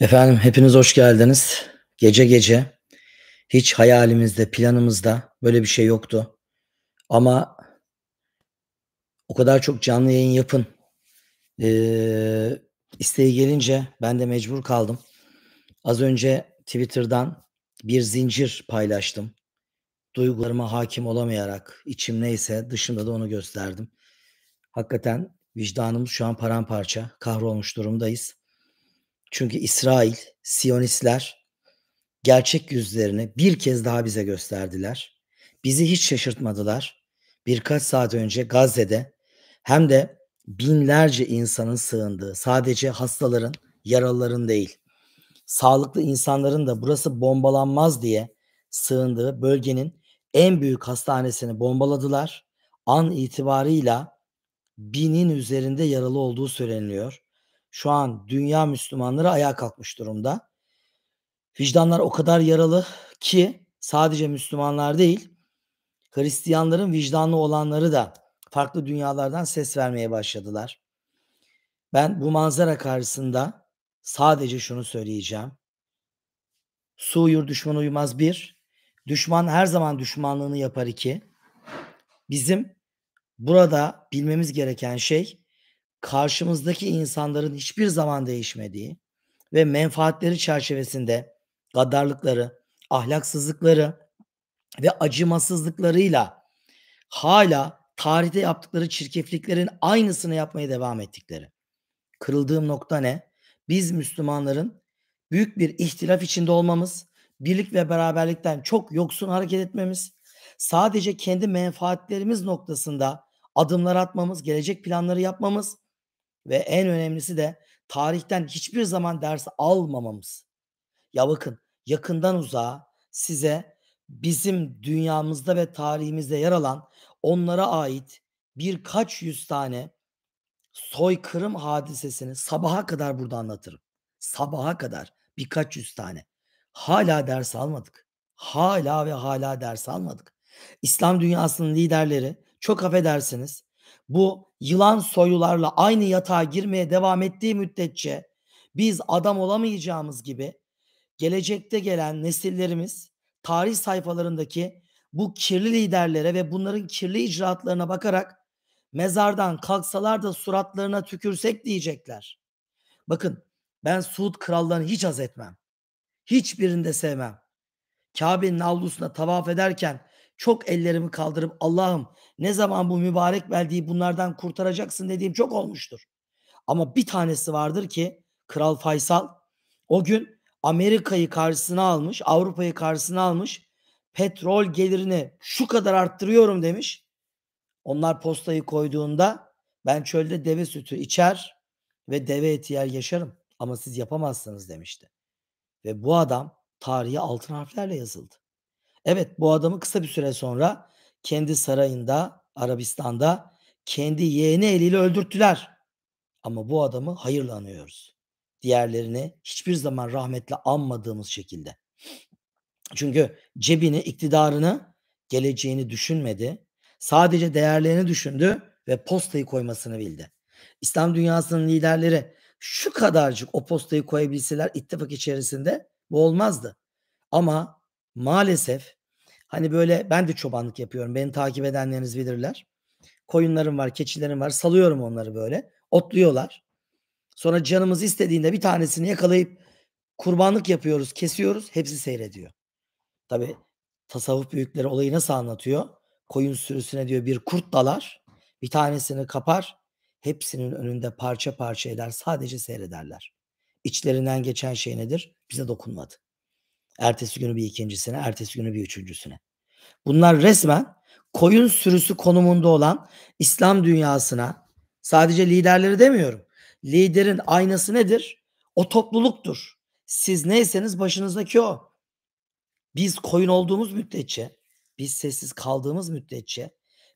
Efendim hepiniz hoş geldiniz. Gece gece hiç hayalimizde, planımızda böyle bir şey yoktu. Ama o kadar çok canlı yayın yapın isteği gelince ben de mecbur kaldım. Az önce Twitter'dan bir zincir paylaştım. Duygularıma hakim olamayarak içim neyse dışımda da onu gösterdim. Hakikaten vicdanımız şu an paramparça, kahrolmuş durumdayız. Çünkü İsrail, Siyonistler gerçek yüzlerini bir kez daha bize gösterdiler. Bizi hiç şaşırtmadılar. Birkaç saat önce Gazze'de hem de binlerce insanın sığındığı, sadece hastaların, yaralıların değil, sağlıklı insanların da burası bombalanmaz diye sığındığı bölgenin en büyük hastanesini bombaladılar. An itibarıyla 1000'in üzerinde yaralı olduğu söyleniyor. Şu an dünya Müslümanları ayağa kalkmış durumda. Vicdanlar o kadar yaralı ki sadece Müslümanlar değil, Hristiyanların vicdanlı olanları da farklı dünyalardan ses vermeye başladılar. Ben bu manzara karşısında sadece şunu söyleyeceğim. Su uyur düşman uyumaz bir. Düşman her zaman düşmanlığını yapar iki. Bizim burada bilmemiz gereken şey karşımızdaki insanların hiçbir zaman değişmediği ve menfaatleri çerçevesinde gaddarlıkları, ahlaksızlıkları ve acımasızlıklarıyla hala tarihte yaptıkları çirkefliklerin aynısını yapmaya devam ettikleri. Kırıldığım nokta ne? Biz Müslümanların büyük bir ihtilaf içinde olmamız, birlik ve beraberlikten çok yoksun hareket etmemiz, sadece kendi menfaatlerimiz noktasında adımlar atmamız, gelecek planları yapmamız ve en önemlisi de tarihten hiçbir zaman ders almamamız. Ya bakın, yakından uzağa size bizim dünyamızda ve tarihimizde yer alan onlara ait birkaç yüz tane soykırım hadisesini sabaha kadar burada anlatırım. Sabaha kadar birkaç yüz tane. Hala ders almadık. Hala ve hala ders almadık. İslam dünyasının liderleri çok affedersiniz bu yılan soylularla aynı yatağa girmeye devam ettiği müddetçe biz adam olamayacağımız gibi gelecekte gelen nesillerimiz tarih sayfalarındaki bu kirli liderlere ve bunların kirli icraatlarına bakarak mezardan kalksalar da suratlarına tükürsek diyecekler. Bakın ben Suud krallarını hiç haz etmem. Hiçbirini de sevmem. Kabe'nin avlusuna tavaf ederken çok ellerimi kaldırıp Allah'ım ne zaman bu mübarek beldeyi bunlardan kurtaracaksın dediğim çok olmuştur. Ama bir tanesi vardır ki Kral Faysal o gün Amerika'yı karşısına almış, Avrupa'yı karşısına almış, petrol gelirini şu kadar arttırıyorum demiş. Onlar postayı koyduğunda ben çölde deve sütü içer ve deve eti yer yaşarım ama siz yapamazsınız demişti. Ve bu adam tarihe altın harflerle yazıldı. Evet, bu adamı kısa bir süre sonra kendi sarayında, Arabistan'da kendi yeğeni eliyle öldürttüler. Ama bu adamı hayırla anıyoruz. Diğerlerini hiçbir zaman rahmetle anmadığımız şekilde. Çünkü cebini, iktidarını, geleceğini düşünmedi. Sadece değerlerini düşündü ve postayı koymasını bildi. İslam dünyasının liderleri şu kadarcık o postayı koyabilseler ittifak içerisinde bu olmazdı. Ama maalesef hani böyle ben de çobanlık yapıyorum. Beni takip edenleriniz bilirler. Koyunlarım var, keçilerim var. Salıyorum onları böyle. Otluyorlar. Sonra canımız istediğinde bir tanesini yakalayıp kurbanlık yapıyoruz, kesiyoruz. Hepsi seyrediyor. Tabii tasavvuf büyükleri olayı nasıl anlatıyor? Koyun sürüsüne diyor bir kurt dalar, bir tanesini kapar, hepsinin önünde parça parça eder, sadece seyrederler. İçlerinden geçen şey nedir? Bize dokunmadı. Ertesi günü bir ikincisine, ertesi günü bir üçüncüsüne. Bunlar resmen koyun sürüsü konumunda olan İslam dünyasına sadece liderleri demiyorum. Liderin aynası nedir? O topluluktur. Siz neyseniz başınızdaki o. Biz koyun olduğumuz müddetçe, biz sessiz kaldığımız müddetçe,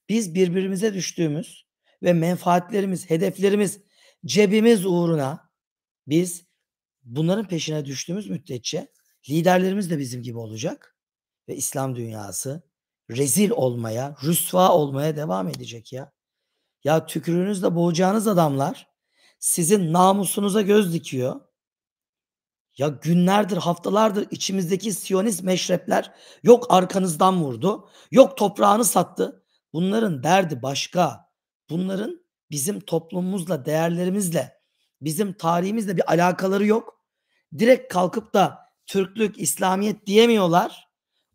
biz birbirimize düştüğümüz ve menfaatlerimiz, hedeflerimiz, cebimiz uğruna biz bunların peşine düştüğümüz müddetçe liderlerimiz de bizim gibi olacak ve İslam dünyası rezil olmaya, rüsva olmaya devam edecek ya. Ya tükürüğünüzle boğacağınız adamlar sizin namusunuza göz dikiyor. Ya günlerdir, haftalardır içimizdeki Siyonist meşrepler yok arkanızdan vurdu, yok toprağını sattı. Bunların derdi başka. Bunların bizim toplumumuzla, değerlerimizle, bizim tarihimizle bir alakaları yok. Direkt kalkıp da Türklük, İslamiyet diyemiyorlar.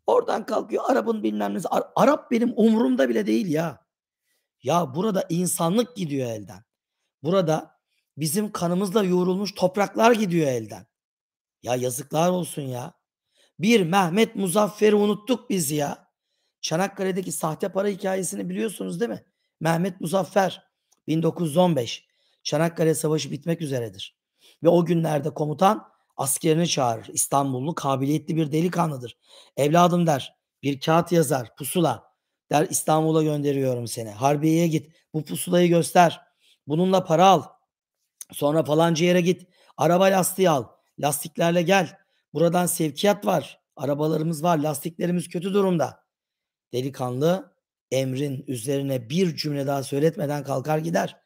Oradan kalkıyor Arap'ın bilmem nesi. Arap benim umurumda bile değil ya. Ya burada insanlık gidiyor elden. Burada bizim kanımızla yoğrulmuş topraklar gidiyor elden. Ya yazıklar olsun ya. Bir Mehmet Muzaffer'i unuttuk biz ya. Çanakkale'deki sahte para hikâyesini biliyorsunuz değil mi? Mehmet Muzaffer 1915 Çanakkale Savaşı bitmek üzeredir ve o günlerde komutan askerini çağırır. İstanbullu, kabiliyetli bir delikanlıdır. "Evladım" der, bir kağıt yazar, pusula. Der, "İstanbul'a gönderiyorum seni. Harbiye'ye git. Bu pusulayı göster. Bununla para al. Sonra falanca yere git. Araba lastiği al. Lastiklerle gel. Buradan sevkiyat var. Arabalarımız var. Lastiklerimiz kötü durumda." Delikanlı emrin üzerine bir cümle daha söyletmeden kalkar gider.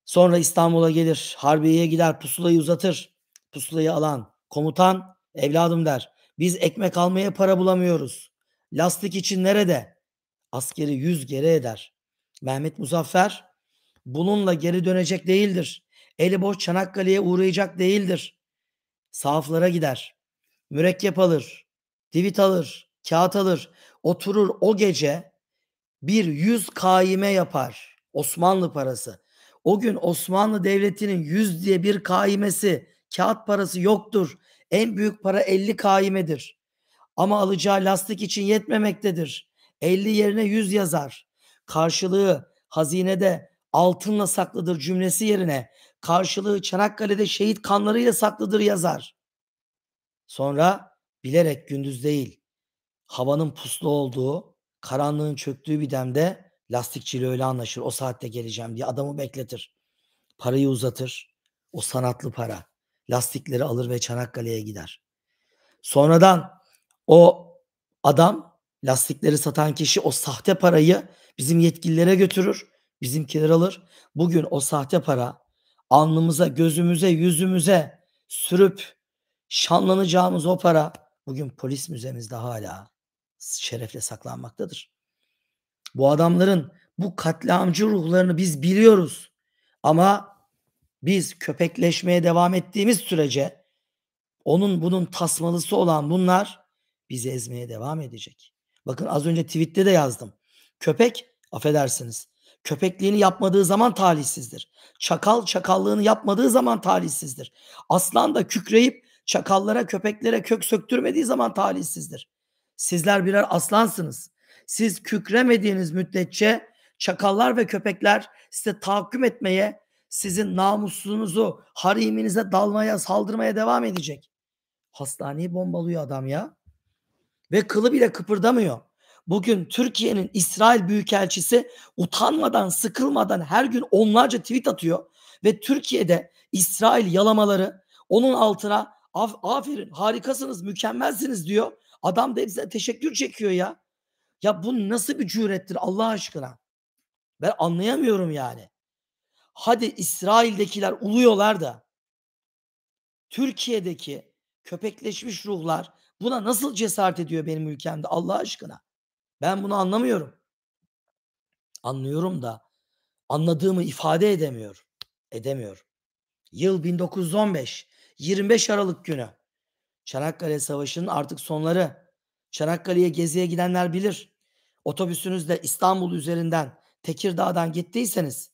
Sonra İstanbul'a gelir. Harbiye'ye gider. Pusulayı uzatır. Pusulayı alan komutan, "Evladım" der, "biz ekmek almaya para bulamıyoruz. Lastik için nerede?" Askeri 100 geri eder. Mehmet Muzaffer bununla geri dönecek değildir. Eli boş Çanakkale'ye uğrayacak değildir. Sahaflara gider. Mürekkep alır. Divit alır. Kağıt alır. Oturur o gece bir 100 kaime yapar. Osmanlı parası. O gün Osmanlı Devleti'nin 100 diye bir kaimesi, kağıt parası yoktur. En büyük para 50 kaimedir. Ama alacağı lastik için yetmemektedir. 50 yerine 100 yazar. Karşılığı hazinede altınla saklıdır cümlesi yerine karşılığı Çanakkale'de şehit kanlarıyla saklıdır yazar. Sonra bilerek gündüz değil, havanın puslu olduğu, karanlığın çöktüğü bir demde lastikçiyle öyle anlaşır. O saatte geleceğim diye adamı bekletir. Parayı uzatır. O sanatlı para. Lastikleri alır ve Çanakkale'ye gider. Sonradan o adam, lastikleri satan kişi o sahte parayı bizim yetkililere götürür. Bizimkiler alır. Bugün o sahte para alnımıza, gözümüze, yüzümüze sürüp şanlanacağımız o para bugün polis müzemizde hala şerefle saklanmaktadır. Bu adamların bu katliamcı ruhlarını biz biliyoruz. Ama biz köpekleşmeye devam ettiğimiz sürece onun bunun tasmalısı olan bunlar bizi ezmeye devam edecek. Bakın az önce tweet'te de yazdım. Köpek, affedersiniz, köpekliğini yapmadığı zaman talihsizdir. Çakal çakallığını yapmadığı zaman talihsizdir. Aslan da kükreyip çakallara, köpeklere kök söktürmediği zaman talihsizdir. Sizler birer aslansınız. Siz kükremediğiniz müddetçe çakallar ve köpekler size tahakküm etmeye, sizin namussunuzu hariminize dalmaya, saldırmaya devam edecek. Hastaneyi bombalıyor adam ya. Ve kılı bile kıpırdamıyor. Bugün Türkiye'nin İsrail Büyükelçisi utanmadan, sıkılmadan her gün onlarca tweet atıyor ve Türkiye'de İsrail yalamaları onun altına aferin, harikasınız, mükemmelsiniz diyor. Adam da hepsine teşekkür çekiyor ya. Ya bu nasıl bir cürettir Allah aşkına? Ben anlayamıyorum yani. Hadi İsrail'dekiler uluyorlar da Türkiye'deki köpekleşmiş ruhlar buna nasıl cesaret ediyor benim ülkemde Allah aşkına? Ben bunu anlamıyorum. Anlıyorum da anladığımı ifade edemiyorum. Edemiyorum. Yıl 1915, 25 Aralık günü. Çanakkale Savaşı'nın artık sonları. Çanakkale'ye geziye gidenler bilir. Otobüsünüzle İstanbul üzerinden Tekirdağ'dan gittiyseniz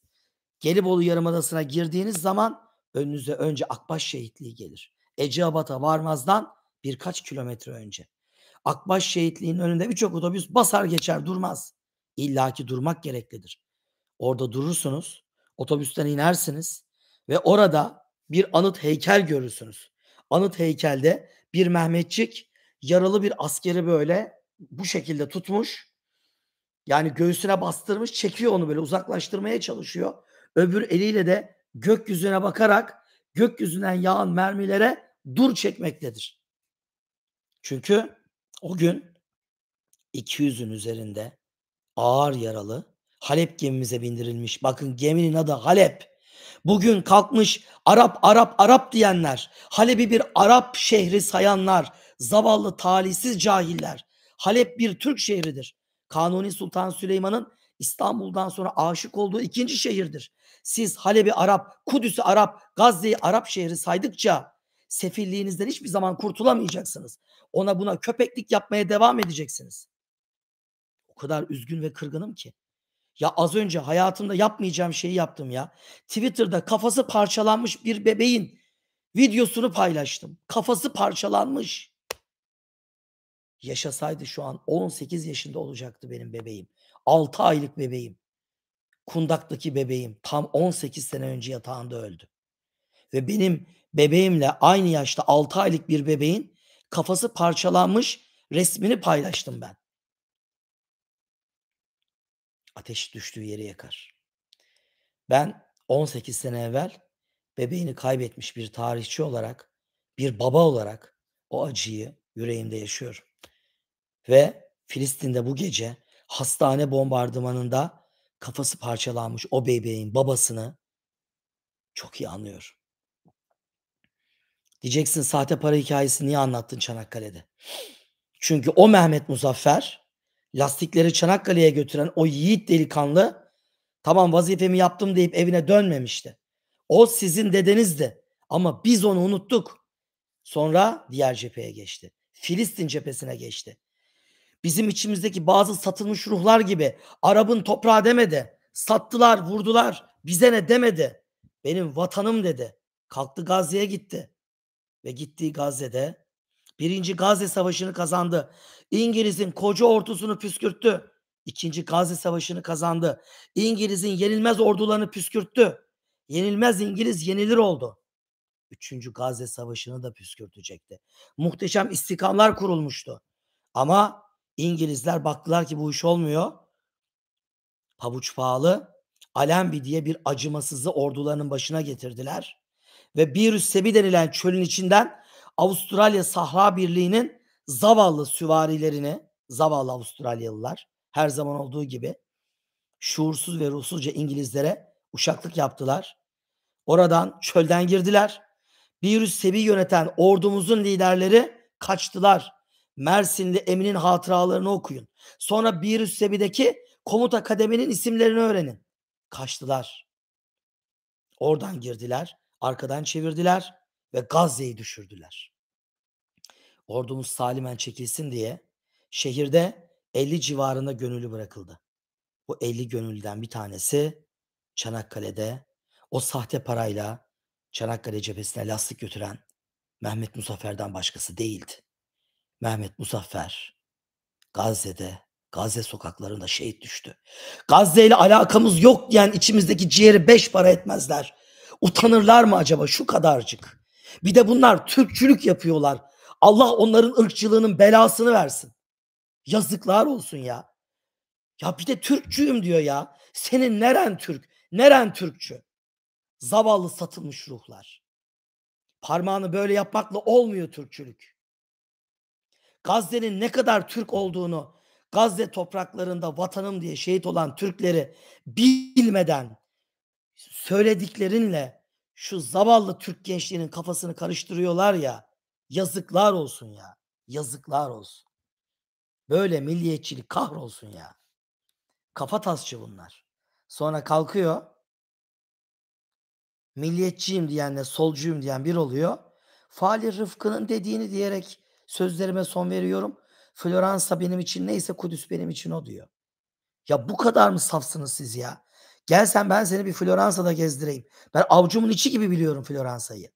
Gelibolu Yarımadası'na girdiğiniz zaman önünüze önce Akbaş Şehitliği gelir. Eceabat'a varmazdan birkaç kilometre önce. Akbaş Şehitliği'nin önünde birçok otobüs basar geçer durmaz. İlla ki durmak gereklidir. Orada durursunuz, otobüsten inersiniz ve orada bir anıt heykel görürsünüz. Anıt heykelde bir Mehmetçik yaralı bir askeri böyle bu şekilde tutmuş. Yani göğsüne bastırmış, çekiyor onu böyle uzaklaştırmaya çalışıyor. Öbür eliyle de gökyüzüne bakarak gökyüzünden yağan mermilere dur çekmektedir. Çünkü o gün 200'ün üzerinde ağır yaralı Halep gemimize bindirilmiş. Bakın geminin adı Halep. Bugün kalkmış Arap, Arap, Arap diyenler, Halep'i bir Arap şehri sayanlar, zavallı talihsiz cahiller. Halep bir Türk şehridir. Kanuni Sultan Süleyman'ın İstanbul'dan sonra aşık olduğu ikinci şehirdir. Siz Halep'i Arap, Kudüs'ü Arap, Gazze'yi Arap şehri saydıkça sefilliğinizden hiçbir zaman kurtulamayacaksınız. Ona buna köpeklik yapmaya devam edeceksiniz. O kadar üzgün ve kırgınım ki. Ya az önce hayatımda yapmayacağım şeyi yaptım ya. Twitter'da kafası parçalanmış bir bebeğin videosunu paylaştım. Kafası parçalanmış. Yaşasaydı şu an 18 yaşında olacaktı benim bebeğim. 6 aylık bebeğim. Kundaktaki bebeğim tam 18 sene önce yatağında öldü. Ve benim bebeğimle aynı yaşta 6 aylık bir bebeğin kafası parçalanmış resmini paylaştım ben. Ateş düştüğü yeri yakar. Ben 18 sene evvel bebeğini kaybetmiş bir tarihçi olarak, bir baba olarak o acıyı yüreğimde yaşıyorum. Ve Filistin'de bu gece hastane bombardımanında kafası parçalanmış o bebeğin babasını çok iyi anlıyorum. Diyeceksin sahte para hikayesini niye anlattın Çanakkale'de? Çünkü o Mehmet Muzaffer lastikleri Çanakkale'ye götüren o yiğit delikanlı tamam vazifemi yaptım deyip evine dönmemişti. O sizin dedenizdi ama biz onu unuttuk. Sonra diğer cepheye geçti. Filistin cephesine geçti. Bizim içimizdeki bazı satılmış ruhlar gibi Arap'ın toprağı demedi. Sattılar, vurdular. Bize ne demedi. Benim vatanım dedi. Kalktı Gazze'ye gitti. Ve gittiği Gazze'de Birinci Gazze Savaşı'nı kazandı. İngiliz'in koca ordusunu püskürttü. İkinci Gazze Savaşı'nı kazandı. İngiliz'in yenilmez ordularını püskürttü. Yenilmez İngiliz yenilir oldu. Üçüncü Gazze Savaşı'nı da püskürtecekti. Muhteşem istikamlar kurulmuştu. Ama İngilizler baktılar ki bu iş olmuyor. Pabuç pahalı. Alembi diye bir acımasızı ordularının başına getirdiler. Ve Birüs Sebi denilen çölün içinden Avustralya Sahra Birliği'nin zavallı süvarilerini, zavallı Avustralyalılar her zaman olduğu gibi şuursuz ve ruhsuzca İngilizlere uşaklık yaptılar. Oradan çölden girdiler. Birüs Sebi yöneten ordumuzun liderleri kaçtılar. Mersinli Emin'in hatıralarını okuyun. Sonra Birüs Sebi'deki komuta kademinin isimlerini öğrenin. Kaçtılar. Oradan girdiler, arkadan çevirdiler ve Gazze'yi düşürdüler. Ordumuz salimen çekilsin diye şehirde 50 civarında gönüllü bırakıldı. Bu 50 gönüllüden bir tanesi Çanakkale'de o sahte parayla Çanakkale cephesine lastik götüren Mehmet Muzaffer'den başkası değildi. Mehmet Muzaffer Gazze'de, Gazze sokaklarında şehit düştü. Gazze ile alakamız yok diyen içimizdeki ciğeri 5 para etmezler. Utanırlar mı acaba şu kadarcık? Bir de bunlar Türkçülük yapıyorlar. Allah onların ırkçılığının belasını versin. Yazıklar olsun ya. Ya bir de Türkçüyüm diyor ya. Senin neren Türk? Neren Türkçü? Zavallı satılmış ruhlar. Parmağını böyle yapmakla olmuyor Türkçülük. Gazze'nin ne kadar Türk olduğunu, Gazze topraklarında vatanım diye şehit olan Türkleri bilmeden söylediklerinle şu zavallı Türk gençliğinin kafasını karıştırıyorlar ya. Yazıklar olsun ya. Yazıklar olsun. Böyle milliyetçilik kahrolsun ya. Kafa tasçı bunlar. Sonra kalkıyor. Milliyetçiyim diyenle solcuyum diyen bir oluyor. Fali Rıfkı'nın dediğini diyerek sözlerime son veriyorum. Floransa benim için neyse Kudüs benim için o diyor. Ya bu kadar mı safsınız siz ya? Gelsen ben seni bir Floransa'da gezdireyim. Ben avucumun içi gibi biliyorum Floransa'yı.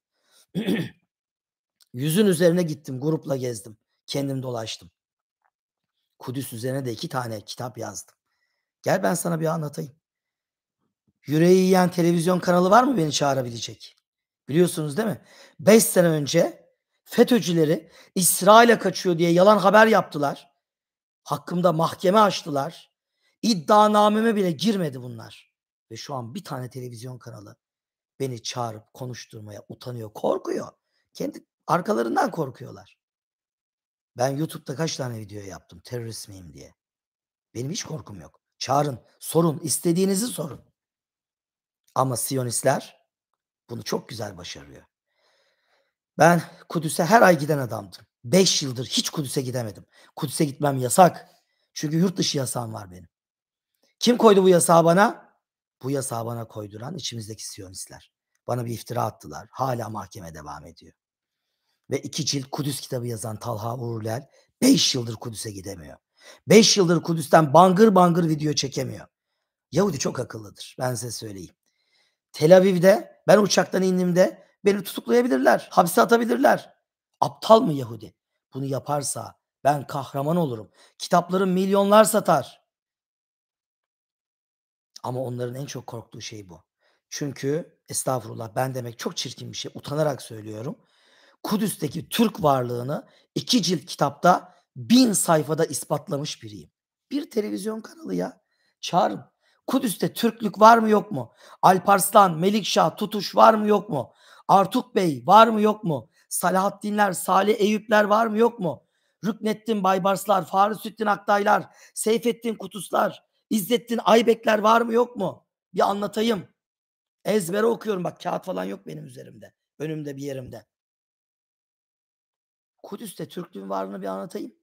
Yüzün üzerine gittim, grupla gezdim. Kendim dolaştım. Kudüs üzerine de 2 tane kitap yazdım. Gel ben sana bir anlatayım. Yüreği yiyen televizyon kanalı var mı beni çağırabilecek? Biliyorsunuz değil mi? 5 sene önce FETÖ'cüleri İsrail'e kaçıyor diye yalan haber yaptılar. Hakkımda mahkeme açtılar. İddianameme bile girmedi bunlar. Ve şu an bir tane televizyon kanalı beni çağırıp konuşturmaya utanıyor, korkuyor. Kendi arkalarından korkuyorlar. Ben YouTube'da kaç tane video yaptım terörist miyim diye. Benim hiç korkum yok. Çağırın, sorun, istediğinizi sorun. Ama Siyonistler Bunu çok güzel başarıyor. Ben Kudüs'e her ay giden adamdım. 5 yıldır hiç Kudüs'e gidemedim. Kudüs'e gitmem yasak. Çünkü yurt dışı yasağım var benim. Kim koydu bu yasağı bana? Bu yasağı bana koyduran içimizdeki Siyonistler. Bana bir iftira attılar. Hala mahkeme devam ediyor. Ve 2 cilt Kudüs kitabı yazan Talha Uğurlel 5 yıldır Kudüs'e gidemiyor. 5 yıldır Kudüs'ten bangır bangır video çekemiyor. Yahudi çok akıllıdır. Ben size söyleyeyim. Tel Aviv'de ben uçaktan indiğimde beni tutuklayabilirler. Hapse atabilirler. Aptal mı Yahudi? Bunu yaparsa ben kahraman olurum. Kitaplarım milyonlar satar. Ama onların en çok korktuğu şey bu. Çünkü estağfurullah ben demek çok çirkin bir şey. Utanarak söylüyorum. Kudüs'teki Türk varlığını 2 cilt kitapta 1000 sayfada ispatlamış biriyim. Bir televizyon kanalı ya. Çağırın. Kudüs'te Türklük var mı yok mu? Alparslan, Melikşah, Tutuş var mı yok mu? Artuk Bey var mı yok mu? Salahaddinler, Salih Eyüpler var mı yok mu? Rükneddin Baybarslar, Farisuddin Aktaylar, Seyfettin Kutuslar, İzzettin Aybekler var mı yok mu? Bir anlatayım. Ezbere okuyorum bak, kağıt falan yok benim üzerimde. Önümde bir yerimde. Kudüs'te Türklüğün varlığını bir anlatayım.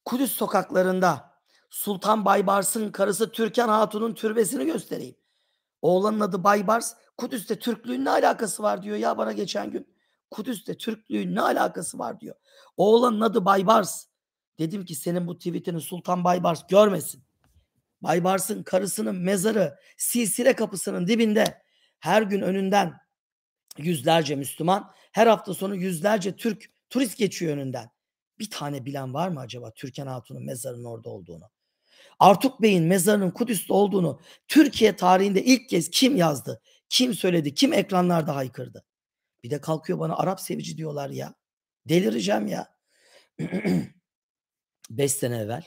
Kudüs sokaklarında Sultan Baybars'ın karısı Türkan Hatun'un türbesini göstereyim. Oğlanın adı Baybars. Kudüs'te Türklüğün ne alakası var diyor ya bana geçen gün. Kudüs'te Türklüğün ne alakası var diyor. Oğlanın adı Baybars. Dedim ki senin bu tweetini Sultan Baybars görmesin. Baybars'ın karısının mezarı Silsile kapısının dibinde. Her gün önünden yüzlerce Müslüman, her hafta sonu yüzlerce Türk turist geçiyor önünden. Bir tane bilen var mı acaba Türkan Hatun'un mezarının orada olduğunu? Artuk Bey'in mezarının Kudüs'te olduğunu Türkiye tarihinde ilk kez kim yazdı? Kim söyledi? Kim ekranlarda haykırdı? Bir de kalkıyor bana Arap sevici diyorlar ya. Delireceğim ya. 5 sene evvel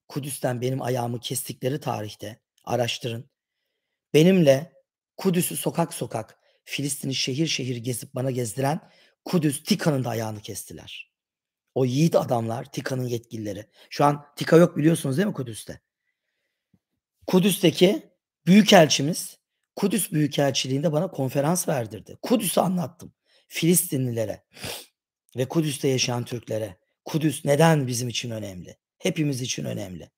Kudüs'ten benim ayağımı kestikleri tarihte araştırın. Benimle Kudüs'ü sokak sokak, Filistin'i şehir şehir gezip bana gezdiren Kudüs TİKA'nın da ayağını kestiler. O yiğit adamlar, TİKA'nın yetkilileri. Şu an TİKA yok biliyorsunuz değil mi Kudüs'te? Kudüs'teki büyükelçimiz Kudüs Büyükelçiliğinde bana konferans verdirdi. Kudüs'ü anlattım Filistinlilere ve Kudüs'te yaşayan Türklere. Kudüs neden bizim için önemli? Hepimiz için önemli.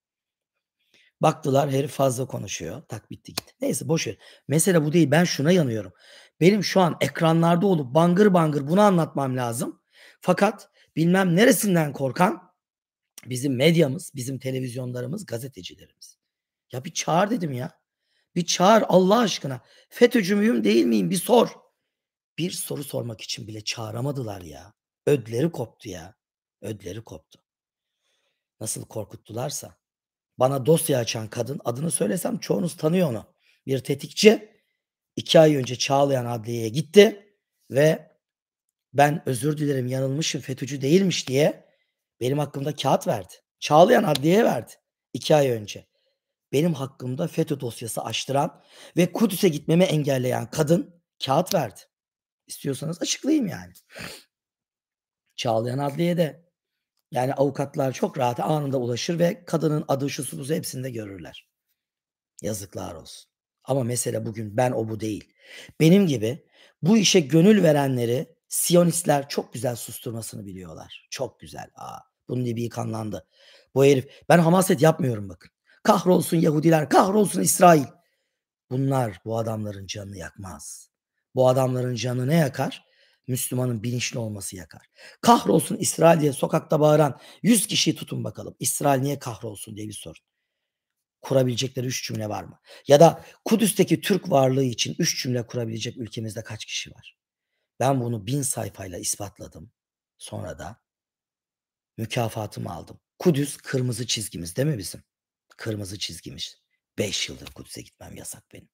Baktılar herif fazla konuşuyor. Tak bitti gitti. Neyse boş ver. Mesele bu değil. Ben şuna yanıyorum. Benim şu an ekranlarda olup bangır bangır bunu anlatmam lazım. Fakat bilmem neresinden korkan bizim medyamız, bizim televizyonlarımız, gazetecilerimiz. Ya bir çağır dedim ya. Bir çağır Allah aşkına. FETÖ'cü müyüm değil miyim bir sor. Bir soru sormak için bile çağıramadılar ya. Ödleri koptu ya. Ödleri koptu. Nasıl korkuttularsa. Bana dosya açan kadın, adını söylesem çoğunuz tanıyor onu. Bir tetikçi 2 ay önce Çağlayan Adliye'ye gitti ve ben özür dilerim yanılmışım FETÖ'cü değilmiş diye benim hakkımda kağıt verdi. Çağlayan Adliye'ye verdi 2 ay önce. Benim hakkımda FETÖ dosyası açtıran ve Kudüs'e gitmemi engelleyen kadın kağıt verdi. İstiyorsanız açıklayayım yani. Çağlayan Adliye'de. Yani avukatlar çok rahat anında ulaşır ve kadının adı şusu buzu hepsini de görürler. Yazıklar olsun. Ama mesele bugün ben o bu değil. Benim gibi bu işe gönül verenleri Siyonistler çok güzel susturmasını biliyorlar. Çok güzel. Bunun dibi kanlandı. Bu herif ben hamaset yapmıyorum bakın. Kahrolsun Yahudiler, kahrolsun İsrail. Bunlar bu adamların canını yakmaz. Bu adamların canı ne yakar? Müslümanın bilinçli olması yakar. Kahrolsun İsrail diye sokakta bağıran 100 kişiyi tutun bakalım. İsrail niye kahrolsun diye bir sorun. Kurabilecekleri 3 cümle var mı? Ya da Kudüs'teki Türk varlığı için 3 cümle kurabilecek ülkemizde kaç kişi var? Ben bunu 1000 sayfayla ispatladım. Sonra da mükafatımı aldım. Kudüs kırmızı çizgimiz değil mi bizim? Kırmızı çizgimiz. 5 yıldır Kudüs'e gitmem yasak benim.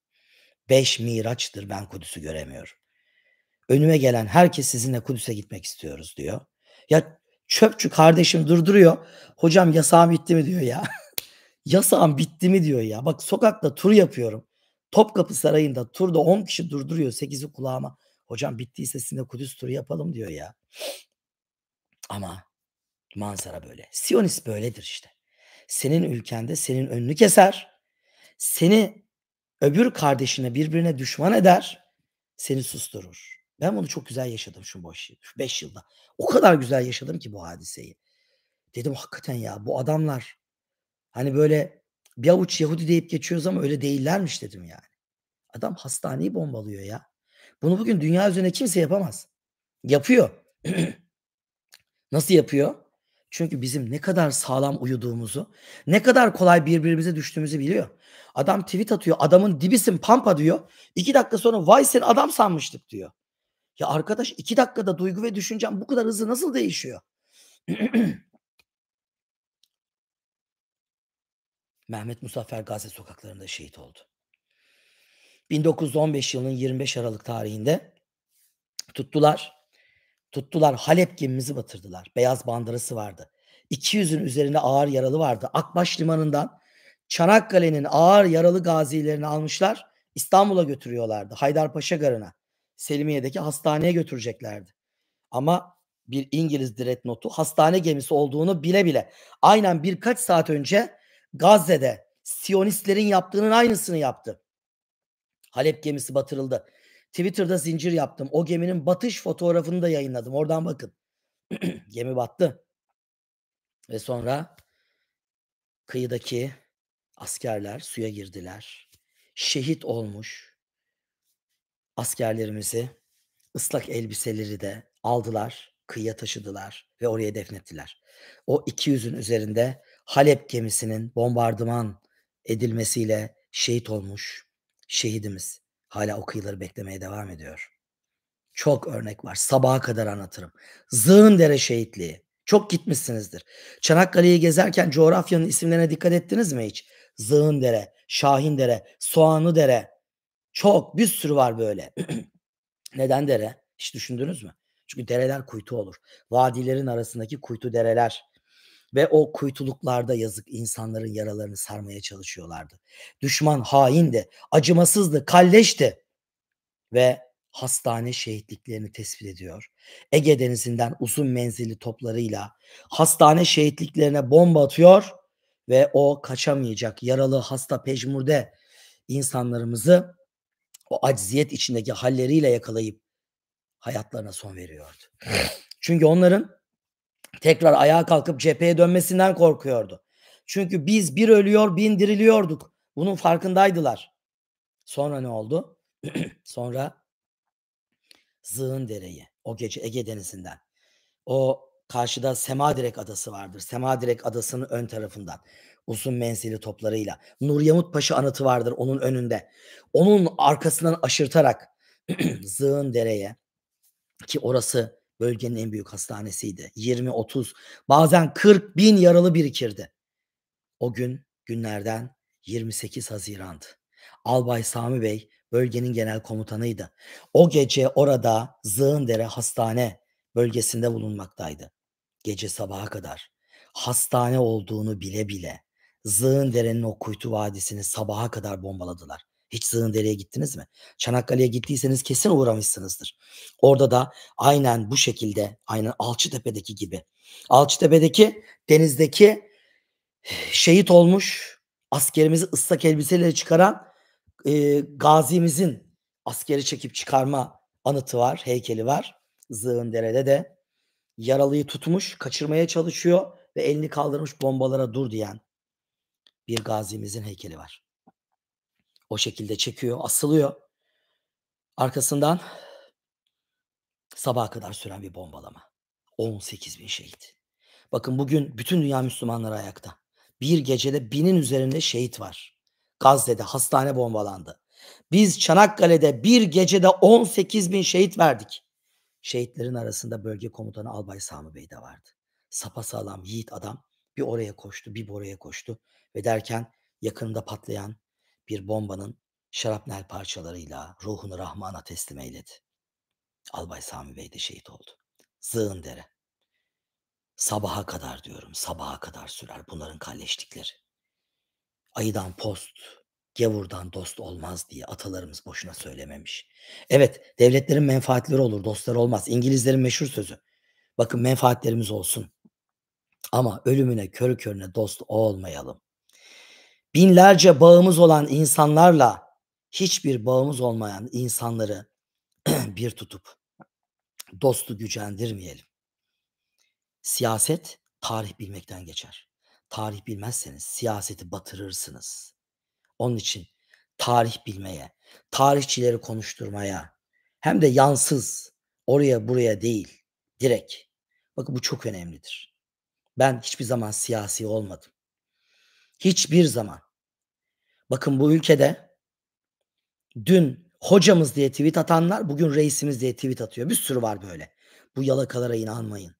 5 miraçtır ben Kudüs'ü göremiyorum. Önüme gelen herkes sizinle Kudüs'e gitmek istiyoruz diyor. Ya çöpçü kardeşim durduruyor. Hocam yasağım bitti mi diyor ya. Yasağım bitti mi diyor ya. Bak sokakta tur yapıyorum. Topkapı Sarayı'nda turda 10 kişi durduruyor. 8'i kulağıma. Hocam bittiyse sizinle Kudüs turu yapalım diyor ya. Ama manzara böyle. Siyonist böyledir işte. Senin ülkende senin önünü keser. Seni öbür kardeşine birbirine düşman eder. seni susturur. Ben bunu çok güzel yaşadım şu 5 yılda. O kadar güzel yaşadım ki bu hadiseyi. Dedim hakikaten ya bu adamlar hani böyle bir avuç Yahudi deyip geçiyoruz ama öyle değillermiş dedim yani. Adam hastaneyi bombalıyor ya. Bunu bugün dünya üzerinde kimse yapamaz. Yapıyor. Nasıl yapıyor? Çünkü bizim ne kadar sağlam uyuduğumuzu, ne kadar kolay birbirimize düştüğümüzü biliyor. Adam tweet atıyor, "Adamın dibisin pampa." diyor. 2 dakika sonra, "Vay seni adam sanmıştık." diyor. Ya arkadaş 2 dakikada duygu ve düşüncem bu kadar hızlı nasıl değişiyor? Mehmet Muzaffer Gazze sokaklarında şehit oldu. 1915 yılının 25 Aralık tarihinde tuttular. Tuttular, Halep gemimizi batırdılar. Beyaz bandırası vardı. 200'ün üzerinde ağır yaralı vardı. Akbaş limanından Çanakkale'nin ağır yaralı gazilerini almışlar, İstanbul'a götürüyorlardı. Haydarpaşa Garı'na. Selimiye'deki hastaneye götüreceklerdi. Ama bir İngiliz dreadnought'u hastane gemisi olduğunu bile bile aynen birkaç saat önce Gazze'de Siyonistlerin yaptığının aynısını yaptı. Halep gemisi batırıldı. Twitter'da zincir yaptım. O geminin batış fotoğrafını da yayınladım. Oradan bakın. Gemi battı ve sonra kıyıdaki askerler suya girdiler. Şehit olmuş askerlerimizi ıslak elbiseleri de aldılar, kıyıya taşıdılar ve oraya defnettiler. O 200'ün üzerinde Halep gemisinin bombardıman edilmesiyle şehit olmuş şehidimiz hala o kıyıları beklemeye devam ediyor. Çok örnek var. Sabaha kadar anlatırım. Zığındere şehitliği. Çok gitmişsinizdir. Çanakkale'yi gezerken coğrafyanın isimlerine dikkat ettiniz mi hiç? Zığındere, Şahindere, Soğanlıdere. Çok, bir sürü var böyle. Neden dere? Hiç düşündünüz mü? Çünkü dereler kuytu olur. Vadilerin arasındaki kuytu dereler ve o kuytuluklarda yazık insanların yaralarını sarmaya çalışıyorlardı. Düşman haindi, acımasızdı, kalleşti ve hastane şehitliklerini tespit ediyor. Ege Denizi'nden uzun menzilli toplarıyla hastane şehitliklerine bomba atıyor ve o kaçamayacak yaralı, hasta, pejmurde insanlarımızı o acziyet içindeki halleriyle yakalayıp hayatlarına son veriyordu. Çünkü onların tekrar ayağa kalkıp cepheye dönmesinden korkuyordu. Çünkü biz bir ölüyor, bin diriliyorduk. Bunun farkındaydılar. Sonra ne oldu? Sonra Zığındere'yi, o gece Ege Denizi'nden, o karşıda Semadirek Adası vardır. Semadirek Adası'nın ön tarafından uzun menzilli toplarıyla Nur Yahut Paşa anıtı vardır onun önünde. Onun arkasından aşırtarak Zığındere'ye, ki orası bölgenin en büyük hastanesiydi. 20-30 bazen 40 bin yaralı birikirdi. O gün günlerden 28 Haziran'dı. Albay Sami Bey bölgenin genel komutanıydı. O gece orada Zığındere Hastane bölgesinde bulunmaktaydı. Gece sabaha kadar hastane olduğunu bile bile Zığındere'nin o kuytu vadisini sabaha kadar bombaladılar. Hiç Zığındere'ye gittiniz mi? Çanakkale'ye gittiyseniz kesin uğramışsınızdır. Orada da aynen bu şekilde, aynen Alçıtepe'deki gibi. Alçıtepe'deki denizdeki şehit olmuş askerimizi ıslak elbiseyle çıkaran, gazimizin askeri çekip çıkarma anıtı var, heykeli var. Zığındere'de de yaralıyı tutmuş, kaçırmaya çalışıyor ve elini kaldırmış bombalara dur diyen bir gazimizin heykeli var. O şekilde çekiyor, asılıyor. Arkasından sabaha kadar süren bir bombalama. 18.000 şehit. Bakın bugün bütün dünya Müslümanları ayakta. Bir gecede 1000'in üzerinde şehit var. Gazze'de hastane bombalandı. Biz Çanakkale'de bir gecede 18.000 şehit verdik. Şehitlerin arasında bölge komutanı Albay Sami Bey de vardı. Sapasağlam yiğit adam bir oraya koştu, bir buraya koştu ve derken yakınında patlayan bir bombanın şarapnel parçalarıyla ruhunu Rahman'a teslim eyledi. Albay Sami Bey de şehit oldu. Zığındere. Sabaha kadar diyorum, sabaha kadar sürer bunların kalleşlikleri. Ayıdan post, gavurdan dost olmaz diye atalarımız boşuna söylememiş. Evet, devletlerin menfaatleri olur, dostları olmaz. İngilizlerin meşhur sözü. Bakın menfaatlerimiz olsun ama ölümüne körü körüne dost olmayalım. Binlerce bağımız olan insanlarla hiçbir bağımız olmayan insanları bir tutup dostu gücendirmeyelim. Siyaset tarih bilmekten geçer. Tarih bilmezseniz siyaseti batırırsınız. Onun için tarih bilmeye, tarihçileri konuşturmaya hem de yansız, oraya buraya değil, direkt. Bakın bu çok önemlidir. Ben hiçbir zaman siyasi olmadım. Hiçbir zaman. Bakın bu ülkede dün hocamız diye tweet atanlar bugün reisimiz diye tweet atıyor. Bir sürü var böyle. Bu yalakalara inanmayın.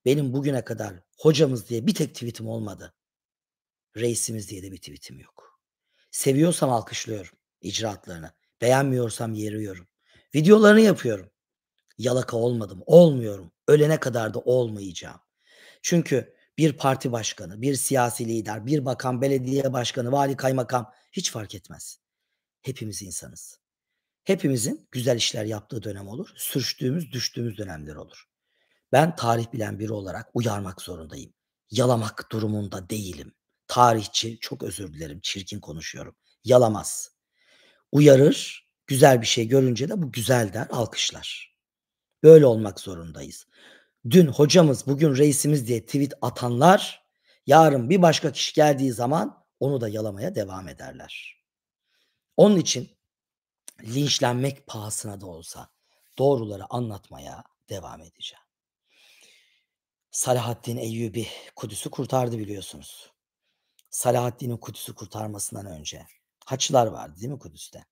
Benim bugüne kadar hocamız diye bir tek tweetim olmadı. Reisimiz diye de bir tweetim yok. Seviyorsam alkışlıyorum icraatlarını. Beğenmiyorsam yeriyorum. Videolarını yapıyorum. Yalaka olmadım, olmuyorum. Ölene kadar da olmayacağım. Çünkü bir parti başkanı, bir siyasi lider, bir bakan, belediye başkanı, vali, kaymakam hiç fark etmez. Hepimiz insanız. Hepimizin güzel işler yaptığı dönem olur. Sürçtüğümüz, düştüğümüz dönemler olur. Ben tarih bilen biri olarak uyarmak zorundayım. Yalamak durumunda değilim. Tarihçi, çok özür dilerim, çirkin konuşuyorum. Yalamaz. Uyarır, güzel bir şey görünce de bu güzel der, alkışlar. Böyle olmak zorundayız. Dün hocamız, bugün reisimiz diye tweet atanlar, yarın bir başka kişi geldiği zaman onu da yalamaya devam ederler. Onun için linçlenmek pahasına da olsa doğruları anlatmaya devam edeceğim. Salahaddin Eyyubi Kudüs'ü kurtardı biliyorsunuz. Salahaddin'in Kudüs'ü kurtarmasından önce Haçlılar vardı değil mi Kudüs'te?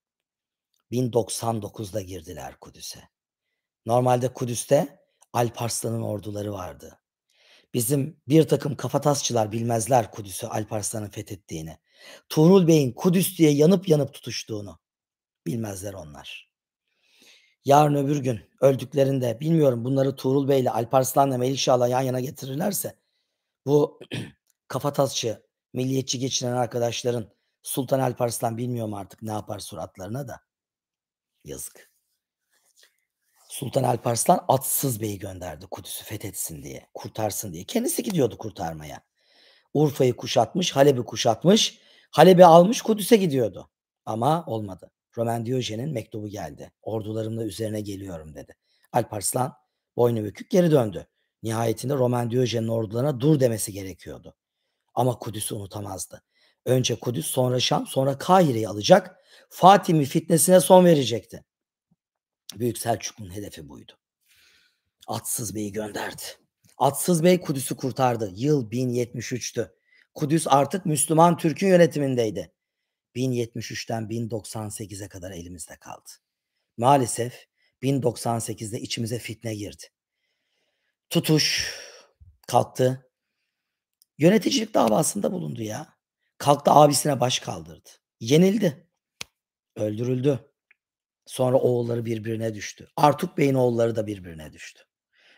1099'da girdiler Kudüs'e. Normalde Kudüs'te Alparslan'ın orduları vardı. Bizim bir takım kafatasçılar bilmezler Kudüs'ü Alparslan'ın fethettiğini. Tuğrul Bey'in Kudüs diye yanıp yanıp tutuştuğunu bilmezler onlar. Yarın öbür gün öldüklerinde bilmiyorum bunları Tuğrul Bey'le Alparslan'la Melikşah'la yan yana getirirlerse bu kafatasçı, milliyetçi geçinen arkadaşların Sultan Alparslan bilmiyorum artık ne yapar suratlarına da. Yazık. Sultan Alparslan Atsız Bey'i gönderdi Kudüs'ü fethetsin diye, kurtarsın diye. Kendisi gidiyordu kurtarmaya. Urfa'yı kuşatmış, Halep'i kuşatmış, Halep'i almış Kudüs'e gidiyordu. Ama olmadı. Roman Diyojen'in mektubu geldi. Ordularımla üzerine geliyorum dedi. Alparslan boynu bükük geri döndü. Nihayetinde Roman Diyojen'in ordularına dur demesi gerekiyordu. Ama Kudüs'ü unutamazdı. Önce Kudüs, sonra Şam, sonra Kahire'yi alacak. Fatih'in fitnesine son verecekti. Büyük Selçuklu'nun hedefi buydu. Atsız Bey'i gönderdi. Atsız Bey Kudüs'ü kurtardı. Yıl 1073'tü. Kudüs artık Müslüman Türk'ün yönetimindeydi. 1073'ten 1098'e kadar elimizde kaldı. Maalesef 1098'de içimize fitne girdi. Tutuş kalktı. Yöneticilik davasında bulundu ya. Kalktı abisine baş kaldırdı. Yenildi. Öldürüldü. Sonra oğulları birbirine düştü. Artuk Bey'in oğulları da birbirine düştü.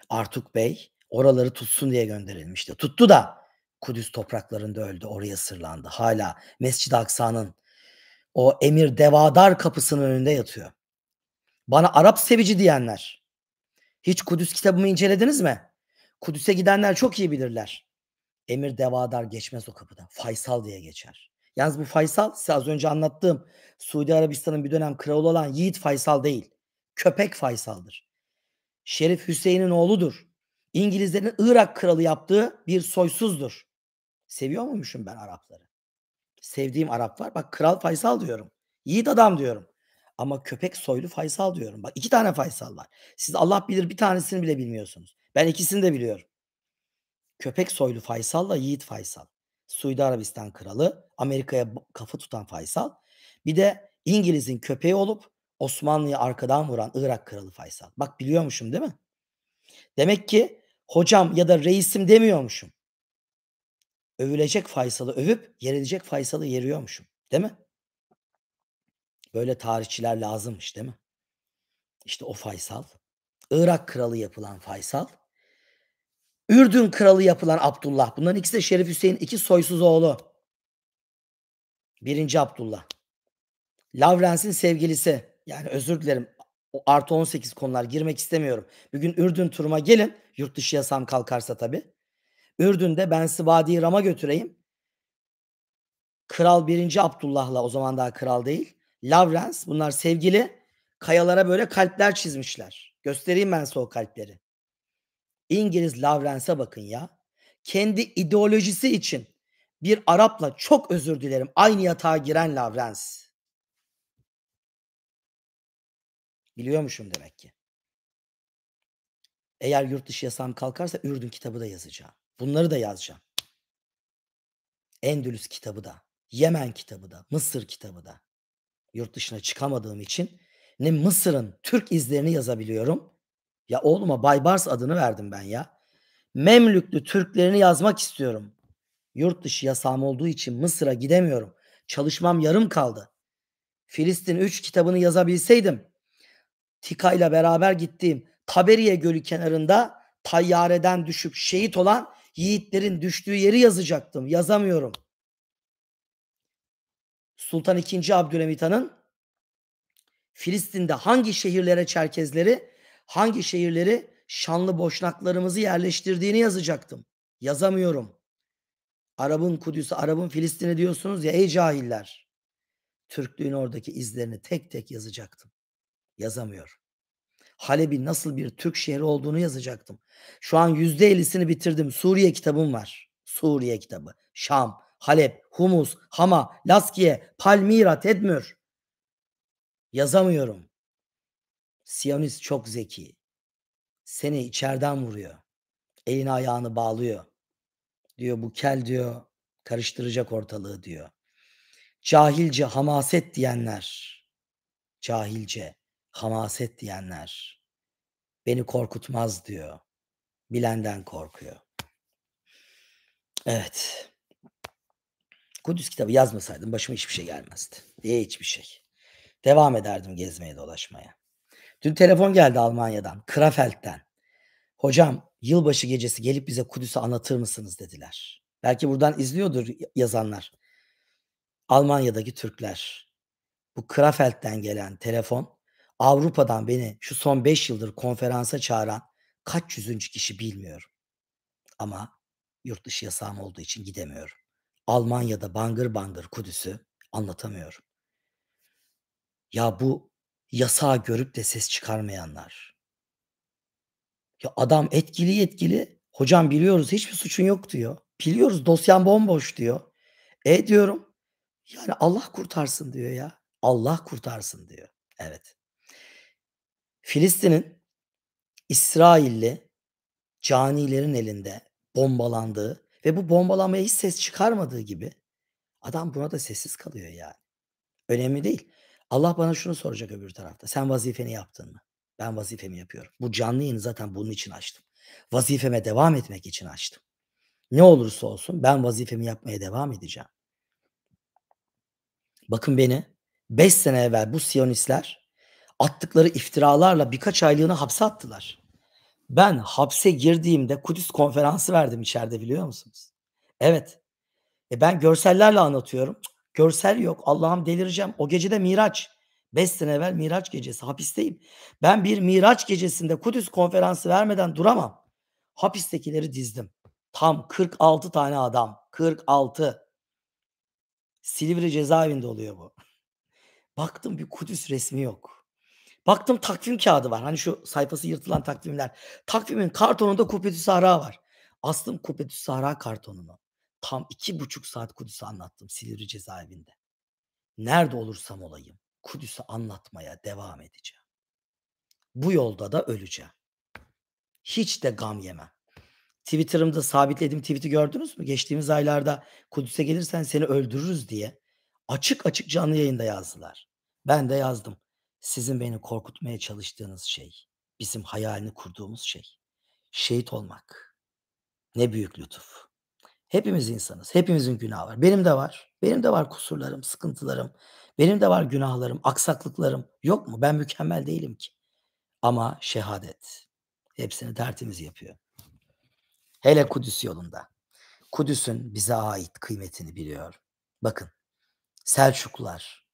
Artuk Bey oraları tutsun diye gönderilmişti. Tuttu da Kudüs topraklarında öldü. Oraya sırlandı. Hala Mescid-i Aksa'nın o Emir Devadar kapısının önünde yatıyor. Bana Arap sevici diyenler. Hiç Kudüs kitabımı incelediniz mi? Kudüs'e gidenler çok iyi bilirler. Emir Devadar geçmez o kapıda. Faysal diye geçer. Yalnız bu Faysal size az önce anlattığım Suudi Arabistan'ın bir dönem kralı olan Yiğit Faysal değil. Köpek Faysal'dır. Şerif Hüseyin'in oğludur. İngilizlerin Irak kralı yaptığı bir soysuzdur. Seviyor muymuşum ben Arapları? Sevdiğim Arap var. Bak Kral Faysal diyorum. Yiğit adam diyorum. Ama köpek soylu Faysal diyorum. Bak 2 tane Faysal var. Siz Allah bilir bir tanesini bile bilmiyorsunuz. Ben ikisini de biliyorum. Köpek soylu Faysal'la Yiğit Faysal. Suudi Arabistan kralı, Amerika'ya kafa tutan Faysal. Bir de İngiliz'in köpeği olup Osmanlı'yı arkadan vuran Irak kralı Faysal. Bak biliyormuşum değil mi? Demek ki hocam ya da reisim demiyormuşum. Övülecek Faysal'ı övüp yerilecek Faysal'ı yeriyormuşum. Değil mi? Böyle tarihçiler lazımmış değil mi? İşte o Faysal. Irak kralı yapılan Faysal. Ürdün kralı yapılan Abdullah. Bunların ikisi de Şerif Hüseyin 2 soysuz oğlu. 1. Abdullah. Lavrens'in sevgilisi. Yani özür dilerim. O artı 18 konular girmek istemiyorum. Bir gün Ürdün turuma gelin. Yurt dışı yasam kalkarsa tabii. Ürdün'de ben sizi Vadi Ram'a götüreyim. Kral 1. Abdullah'la o zaman daha kral değil. Lavrens bunlar sevgili. Kayalara böyle kalpler çizmişler. Göstereyim ben size o kalpleri. İngiliz Lawrence'a bakın ya. Kendi ideolojisi için bir Arap'la çok özür dilerim aynı yatağa giren Lawrence. Biliyormuşum demek ki. Eğer yurt dışı yasağım kalkarsa Ürdün kitabı da yazacağım. Bunları da yazacağım. Endülüs kitabı da, Yemen kitabı da, Mısır kitabı da. Yurt dışına çıkamadığım için ne Mısır'ın Türk izlerini yazabiliyorum. Ya oğluma Baybars adını verdim ben ya. Memlüklü Türklerini yazmak istiyorum. Yurt dışı yasağım olduğu için Mısır'a gidemiyorum. Çalışmam yarım kaldı. Filistin 3 kitabını yazabilseydim, Tika'yla beraber gittiğim Taberiye Gölü kenarında tayyareden düşüp şehit olan yiğitlerin düştüğü yeri yazacaktım. Yazamıyorum. Sultan II. Abdülhamit Han'ın Filistin'de hangi şehirlere Çerkezleri, hangi şehirleri Şanlı Boşnaklarımızı yerleştirdiğini yazacaktım. Yazamıyorum. Arap'ın Kudüs'ü, Arap'ın Filistin'i diyorsunuz ya ey cahiller. Türklüğün oradaki izlerini tek tek yazacaktım. Yazamıyorum. Halep'in nasıl bir Türk şehri olduğunu yazacaktım. Şu an %50'sini bitirdim. Suriye kitabım var. Suriye kitabı. Şam, Halep, Humus, Hama, Laskiye, Palmira, Tedmür. Yazamıyorum. Siyonist çok zeki. Seni içeriden vuruyor. Elini ayağını bağlıyor. Diyor bu kel diyor karıştıracak ortalığı diyor. Cahilce hamaset diyenler. Cahilce hamaset diyenler. Beni korkutmaz diyor. Bilenden korkuyor. Evet. Kudüs kitabı yazmasaydım başıma hiçbir şey gelmezdi. Diye hiçbir şey. Devam ederdim gezmeye dolaşmaya. Dün telefon geldi Almanya'dan. Krafeld'den. Hocam yılbaşı gecesi gelip bize Kudüs'ü anlatır mısınız dediler. Belki buradan izliyordur yazanlar. Almanya'daki Türkler. Bu Krafeld'den gelen telefon Avrupa'dan beni şu son 5 yıldır konferansa çağıran kaç yüzüncü kişi bilmiyorum. Ama yurt dışı yasağım olduğu için gidemiyorum. Almanya'da bangır bangır Kudüs'ü anlatamıyorum. Ya bu yasağı görüp de ses çıkarmayanlar. Ya adam etkili hocam biliyoruz hiçbir suçun yok diyor. Biliyoruz dosyan bomboş diyor. Diyorum yani Allah kurtarsın diyor ya. Allah kurtarsın diyor. Evet. Filistin'in İsrailli canilerin elinde bombalandığı ve bu bombalamaya hiç ses çıkarmadığı gibi adam buna da sessiz kalıyor yani. Önemli değil. Allah bana şunu soracak öbür tarafta. Sen vazifeni yaptın mı? Ben vazifemi yapıyorum. Bu canlı yayını zaten bunun için açtım. Vazifeme devam etmek için açtım. Ne olursa olsun ben vazifemi yapmaya devam edeceğim. Bakın beni 5 sene evvel bu Siyonistler attıkları iftiralarla birkaç aylığına hapse attılar. Ben hapse girdiğimde Kudüs konferansı verdim içeride biliyor musunuz? Evet. Ben görsellerle anlatıyorum. Görsel yok. Allah'ım delireceğim. O gece de Miraç. 5 sene evvel Miraç gecesi. Hapisteyim. Ben bir Miraç gecesinde Kudüs konferansı vermeden duramam. Hapistekileri dizdim. Tam 46 tane adam. 46. Silivri cezaevinde oluyor bu. Baktım bir Kudüs resmi yok. Baktım takvim kağıdı var. Hani şu sayfası yırtılan takvimler. Takvimin kartonunda Kubbetüs Sahra var. Astım Kubbetüs Sahra kartonunu. Tam 2,5 saat Kudüs'ü anlattım Silivri cezaevinde. Nerede olursam olayım Kudüs'ü anlatmaya devam edeceğim. Bu yolda da öleceğim. Hiç de gam yemem. Twitter'ımda sabitlediğim tweet'i gördünüz mü? Geçtiğimiz aylarda Kudüs'e gelirsen seni öldürürüz diye açık açık canlı yayında yazdılar. Ben de yazdım. Sizin beni korkutmaya çalıştığınız şey, bizim hayalini kurduğumuz şey. Şehit olmak. Ne büyük lütuf. Hepimiz insanız. Hepimizin günahı var. Benim de var. Benim de var kusurlarım, sıkıntılarım. Benim de var günahlarım, aksaklıklarım. Yok mu? Ben mükemmel değilim ki. Ama şehadet hepsini tertemiz yapıyor. Hele Kudüs yolunda. Kudüs'ün bize ait kıymetini biliyor. Bakın Selçuklular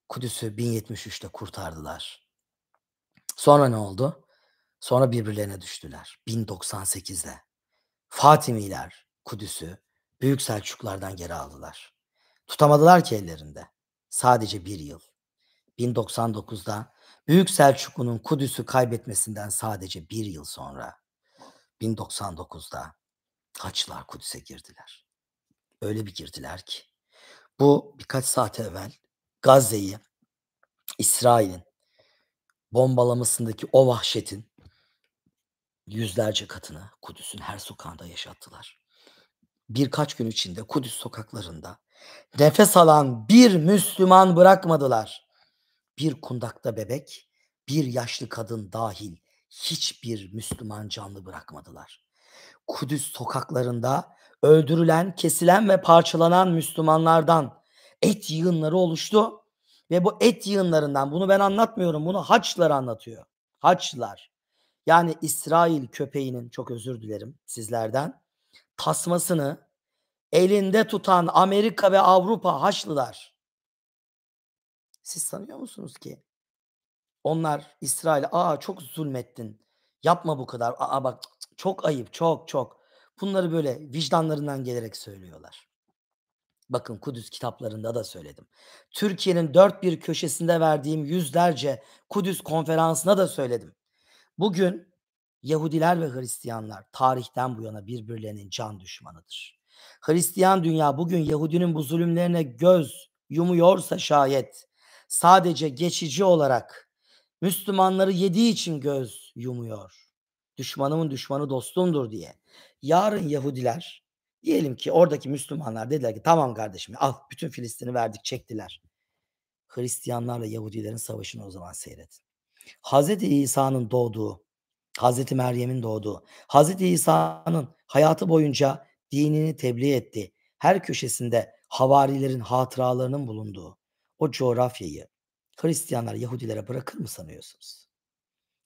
Kudüs'ü 1073'te kurtardılar. Sonra ne oldu? Sonra birbirlerine düştüler. 1098'de. Fatimiler Kudüs'ü Büyük Selçuklulardan geri aldılar. Tutamadılar ki ellerinde. Sadece bir yıl. 1099'da Büyük Selçuklu'nun Kudüs'ü kaybetmesinden sadece bir yıl sonra 1099'da Haçlılar Kudüs'e girdiler. Öyle bir girdiler ki bu birkaç saat evvel Gazze'yi İsrail'in bombalamasındaki o vahşetin yüzlerce katını Kudüs'ün her sokağında yaşattılar. Birkaç gün içinde Kudüs sokaklarında nefes alan bir Müslüman bırakmadılar. Bir kundakta bebek, bir yaşlı kadın dahil hiçbir Müslüman canlı bırakmadılar. Kudüs sokaklarında öldürülen, kesilen ve parçalanan Müslümanlardan et yığınları oluştu ve bu et yığınlarından, bunu ben anlatmıyorum, bunu Haçlılar anlatıyor. Haçlılar. Yani İsrail köpeğinin, çok özür dilerim sizlerden, tasmasını elinde tutan Amerika ve Avrupa Haçlılar. Siz sanıyor musunuz ki onlar İsrail'e çok zulmettin, yapma bu kadar, bak çok ayıp, çok çok. Bunları böyle vicdanlarından gelerek söylüyorlar. Bakın Kudüs kitaplarında da söyledim. Türkiye'nin dört bir köşesinde verdiğim yüzlerce Kudüs konferansına da söyledim. Bugün Yahudiler ve Hristiyanlar tarihten bu yana birbirlerinin can düşmanıdır. Hristiyan dünya bugün Yahudinin bu zulümlerine göz yumuyorsa şayet sadece geçici olarak Müslümanları yediği için göz yumuyor. Düşmanımın düşmanı dostumdur diye. Yarın Yahudiler, diyelim ki oradaki Müslümanlar dediler ki tamam kardeşim al bütün Filistin'i verdik çektiler. Hristiyanlarla Yahudilerin savaşını o zaman seyredin. Hazreti İsa'nın doğduğu, Hazreti Meryem'in doğduğu, Hazreti İsa'nın hayatı boyunca dinini tebliğ ettiği, her köşesinde havarilerin hatıralarının bulunduğu o coğrafyayı Hristiyanlar Yahudilere bırakır mı sanıyorsunuz?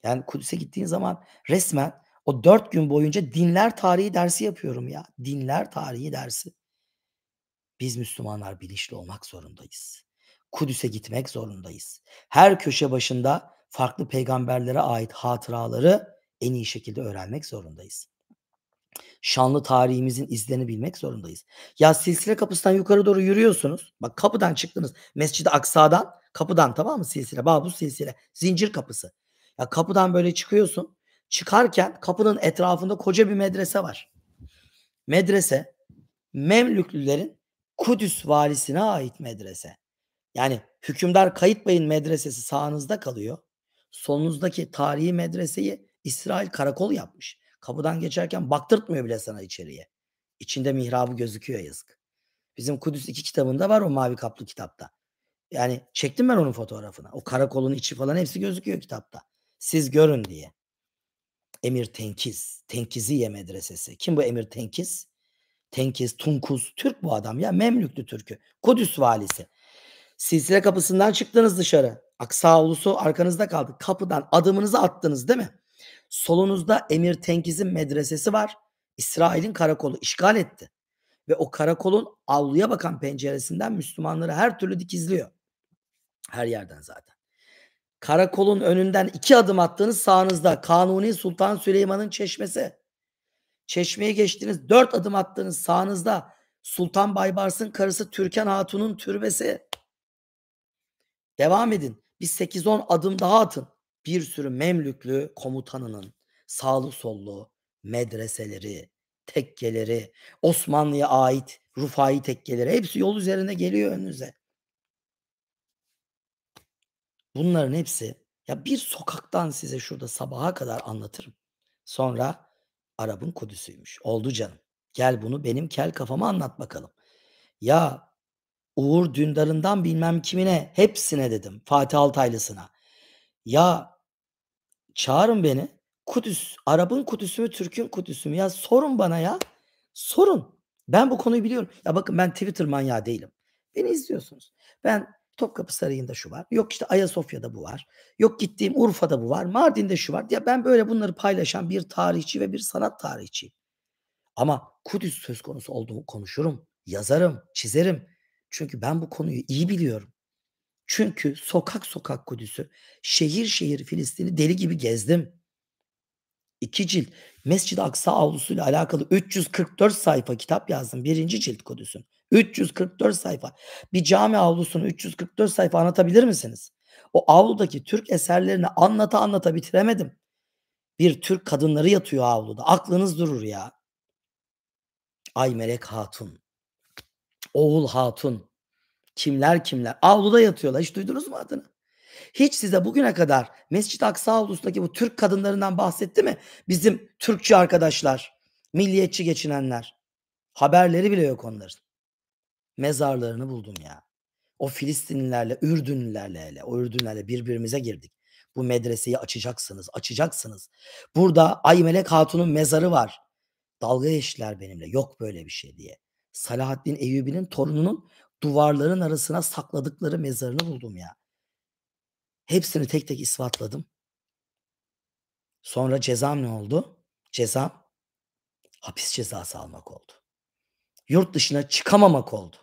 Yani Kudüs'e gittiğin zaman resmen o 4 gün boyunca dinler tarihi dersi yapıyorum ya. Dinler tarihi dersi. Biz Müslümanlar bilinçli olmak zorundayız. Kudüs'e gitmek zorundayız. Her köşe başında farklı peygamberlere ait hatıraları en iyi şekilde öğrenmek zorundayız. Şanlı tarihimizin izlerini bilmek zorundayız. Ya Silsile Kapısı'ndan yukarı doğru yürüyorsunuz. Bak kapıdan çıktınız. Mescid-i Aksa'dan kapıdan, tamam mı, silsile? Bu silsile. Zincir kapısı. Ya kapıdan böyle çıkıyorsun. Çıkarken kapının etrafında koca bir medrese var. Medrese Memlüklülerin Kudüs valisine ait medrese. Yani Hükümdar Kayıtbay'ın medresesi sağınızda kalıyor. Solunuzdaki tarihi medreseyi İsrail karakol yapmış. Kapıdan geçerken baktırtmıyor bile sana içeriye. İçinde mihrabı gözüküyor, yazık. Bizim Kudüs 2 kitabında var, o mavi kaplı kitapta. Yani çektim ben onun fotoğrafını. O karakolun içi falan hepsi gözüküyor kitapta. Siz görün diye. Emir Tenkiz, Tenkiziye medresesi. Kim bu Emir Tenkiz? Tenkiz, Tunkuz, Türk bu adam ya. Memlüklü Türk'ü. Kudüs valisi. Silsile kapısından çıktınız dışarı. Aksa ulusu arkanızda kaldı. Kapıdan adımınızı attınız değil mi? Solunuzda Emir Tenkiz'in medresesi var. İsrail'in karakolu işgal etti. Ve o karakolun avluya bakan penceresinden Müslümanları her türlü dikizliyor. Her yerden zaten. Karakolun önünden 2 adım attığınız sağınızda Kanuni Sultan Süleyman'ın çeşmesi. Çeşmeyi geçtiniz, 4 adım attığınız sağınızda Sultan Baybars'ın karısı Türkan Hatun'un türbesi. Devam edin. Bir 8-10 adım daha atın. Bir sürü Memlüklü komutanının sağlı sollu medreseleri, tekkeleri, Osmanlı'ya ait Rufai tekkeleri hepsi yol üzerinde geliyor önünüze. Bunların hepsi, ya bir sokaktan size şurada sabaha kadar anlatırım. Sonra Arap'ın Kudüs'üymüş. Oldu canım. Gel bunu benim kel kafama anlat bakalım. Ya Uğur Dündar'ından bilmem kimine hepsine dedim. Fatih Altaylısına. Ya çağırın beni. Kudüs, Arap'ın Kudüs'ü mü, Türk'ün Kudüs'ü mü? Ya sorun bana ya. Sorun. Ben bu konuyu biliyorum. Ya bakın ben Twitter manyağı değilim. Beni izliyorsunuz. Ben Topkapı Sarayı'nda şu var. Yok işte Ayasofya'da bu var. Yok gittiğim Urfa'da bu var. Mardin'de şu var. Ya ben böyle bunları paylaşan bir tarihçi ve bir sanat tarihçiyim. Ama Kudüs söz konusu olduğu konuşurum, yazarım, çizerim. Çünkü ben bu konuyu iyi biliyorum. Çünkü sokak sokak Kudüs'ü, şehir şehir Filistin'i deli gibi gezdim. 2 cilt Mescid-i Aksa avlusuyla alakalı 344 sayfa kitap yazdım. 1. cilt Kudüs'ün. 344 sayfa. Bir cami avlusunu 344 sayfa anlatabilir misiniz? O avludaki Türk eserlerini anlata anlata bitiremedim. Bir Türk kadınları yatıyor avluda. Aklınız durur ya. Aymelek Hatun, Oğul Hatun, kimler kimler avluda yatıyorlar. Hiç duydunuz mu adını? Hiç size bugüne kadar Mescid-i Aksa avlusundaki bu Türk kadınlarından bahsetti mi? Bizim Türkçü arkadaşlar, milliyetçi geçinenler. Haberleri bile yok onların. Mezarlarını buldum ya. O Filistinlilerle, Ürdünlülerle hele, o Ürdünlerle birbirimize girdik. Bu medreseyi açacaksınız, açacaksınız. Burada Aymelek Hatun'un mezarı var. Dalga geçtiler benimle. Yok böyle bir şey diye. Salahaddin Eyyubi'nin torununun duvarların arasına sakladıkları mezarını buldum ya. Hepsini tek tek ispatladım. Sonra cezam ne oldu? Cezam hapis cezası almak oldu. Yurt dışına çıkamamak oldu.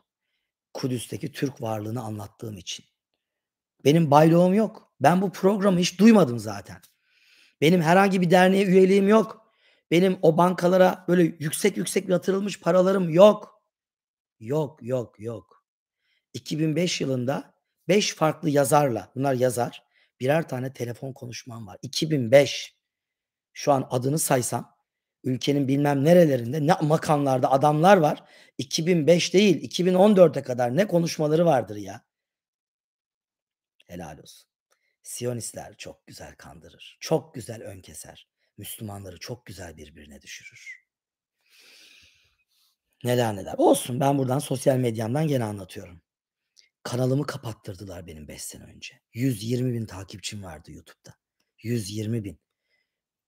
Kudüs'teki Türk varlığını anlattığım için. Benim bayloğum yok. Ben bu programı hiç duymadım zaten. Benim herhangi bir derneğe üyeliğim yok. Benim o bankalara böyle yüksek yüksek yatırılmış paralarım yok. Yok, yok, yok. 2005 yılında 5 farklı yazarla, bunlar yazar, birer tane telefon konuşmam var. 2005. Şu an adını saysam ülkenin bilmem nerelerinde ne makamlarda adamlar var. 2005 değil, 2014'e kadar ne konuşmaları vardır ya. Helal olsun. Siyonistler çok güzel kandırır. Çok güzel ön keser. Müslümanları çok güzel birbirine düşürür. Neler neler. Olsun, ben buradan sosyal medyamdan gene anlatıyorum. Kanalımı kapattırdılar benim 5 sene önce. 120.000 takipçim vardı YouTube'da. 120.000.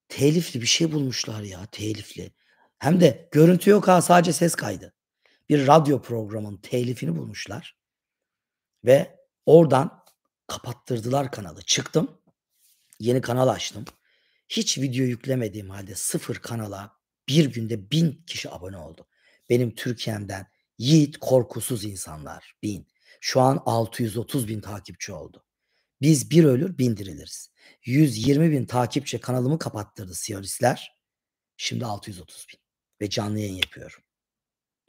Telifli bir şey bulmuşlar ya, telifli. Hem de görüntü yok ha, sadece ses kaydı. Bir radyo programının telifini bulmuşlar ve oradan kapattırdılar kanalı. Çıktım, yeni kanal açtım. Hiç video yüklemediğim halde 0 kanala bir günde 1000 kişi abone oldu. Benim Türkiye'mden yiğit, korkusuz insanlar 1000. Şu an 630.000 takipçi oldu. Biz bir ölür 1000 diriliriz. 120.000 takipçi kanalımı kapattırdı Siyonistler. Şimdi 630.000 ve canlı yayın yapıyorum.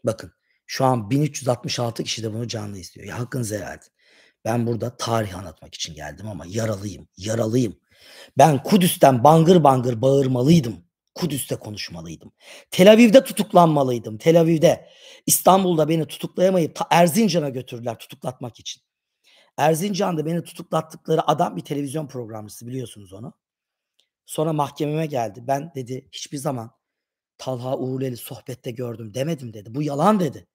Bakın şu an 1366 kişi de bunu canlı izliyor. Ya hakkınızı helal edin. Ben burada tarih anlatmak için geldim ama yaralıyım, yaralıyım. Ben Kudüs'ten bangır bangır bağırmalıydım. Kudüs'te konuşmalıydım. Tel Aviv'de tutuklanmalıydım. Tel Aviv'de. İstanbul'da beni tutuklayamayıp Erzincan'a götürdüler tutuklatmak için. Erzincan'da beni tutuklattıkları adam bir televizyon programcısı, biliyorsunuz onu. Sonra mahkememe geldi. Ben dedi hiçbir zaman Talha Uğurlu'yla sohbette gördüm demedim dedi. Bu yalan dedi.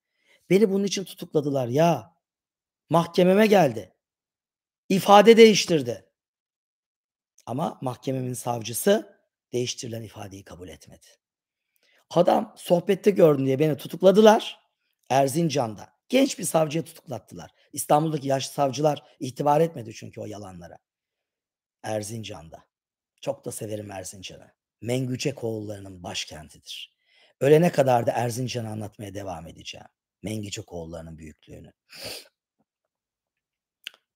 Beni bunun için tutukladılar ya. Mahkememe geldi. İfade değiştirdi. Ama mahkememin savcısı değiştirilen ifadeyi kabul etmedi. Adam sohbette gördüm diye beni tutukladılar. Erzincan'da. Genç bir savcıya tutuklattılar. İstanbul'daki yaşlı savcılar itibar etmedi çünkü o yalanlara. Erzincan'da. Çok da severim Erzincan'ı. Mengücekoğullarının başkentidir. Ölene kadar da Erzincan'ı anlatmaya devam edeceğim. Mengücekoğullarının büyüklüğünü.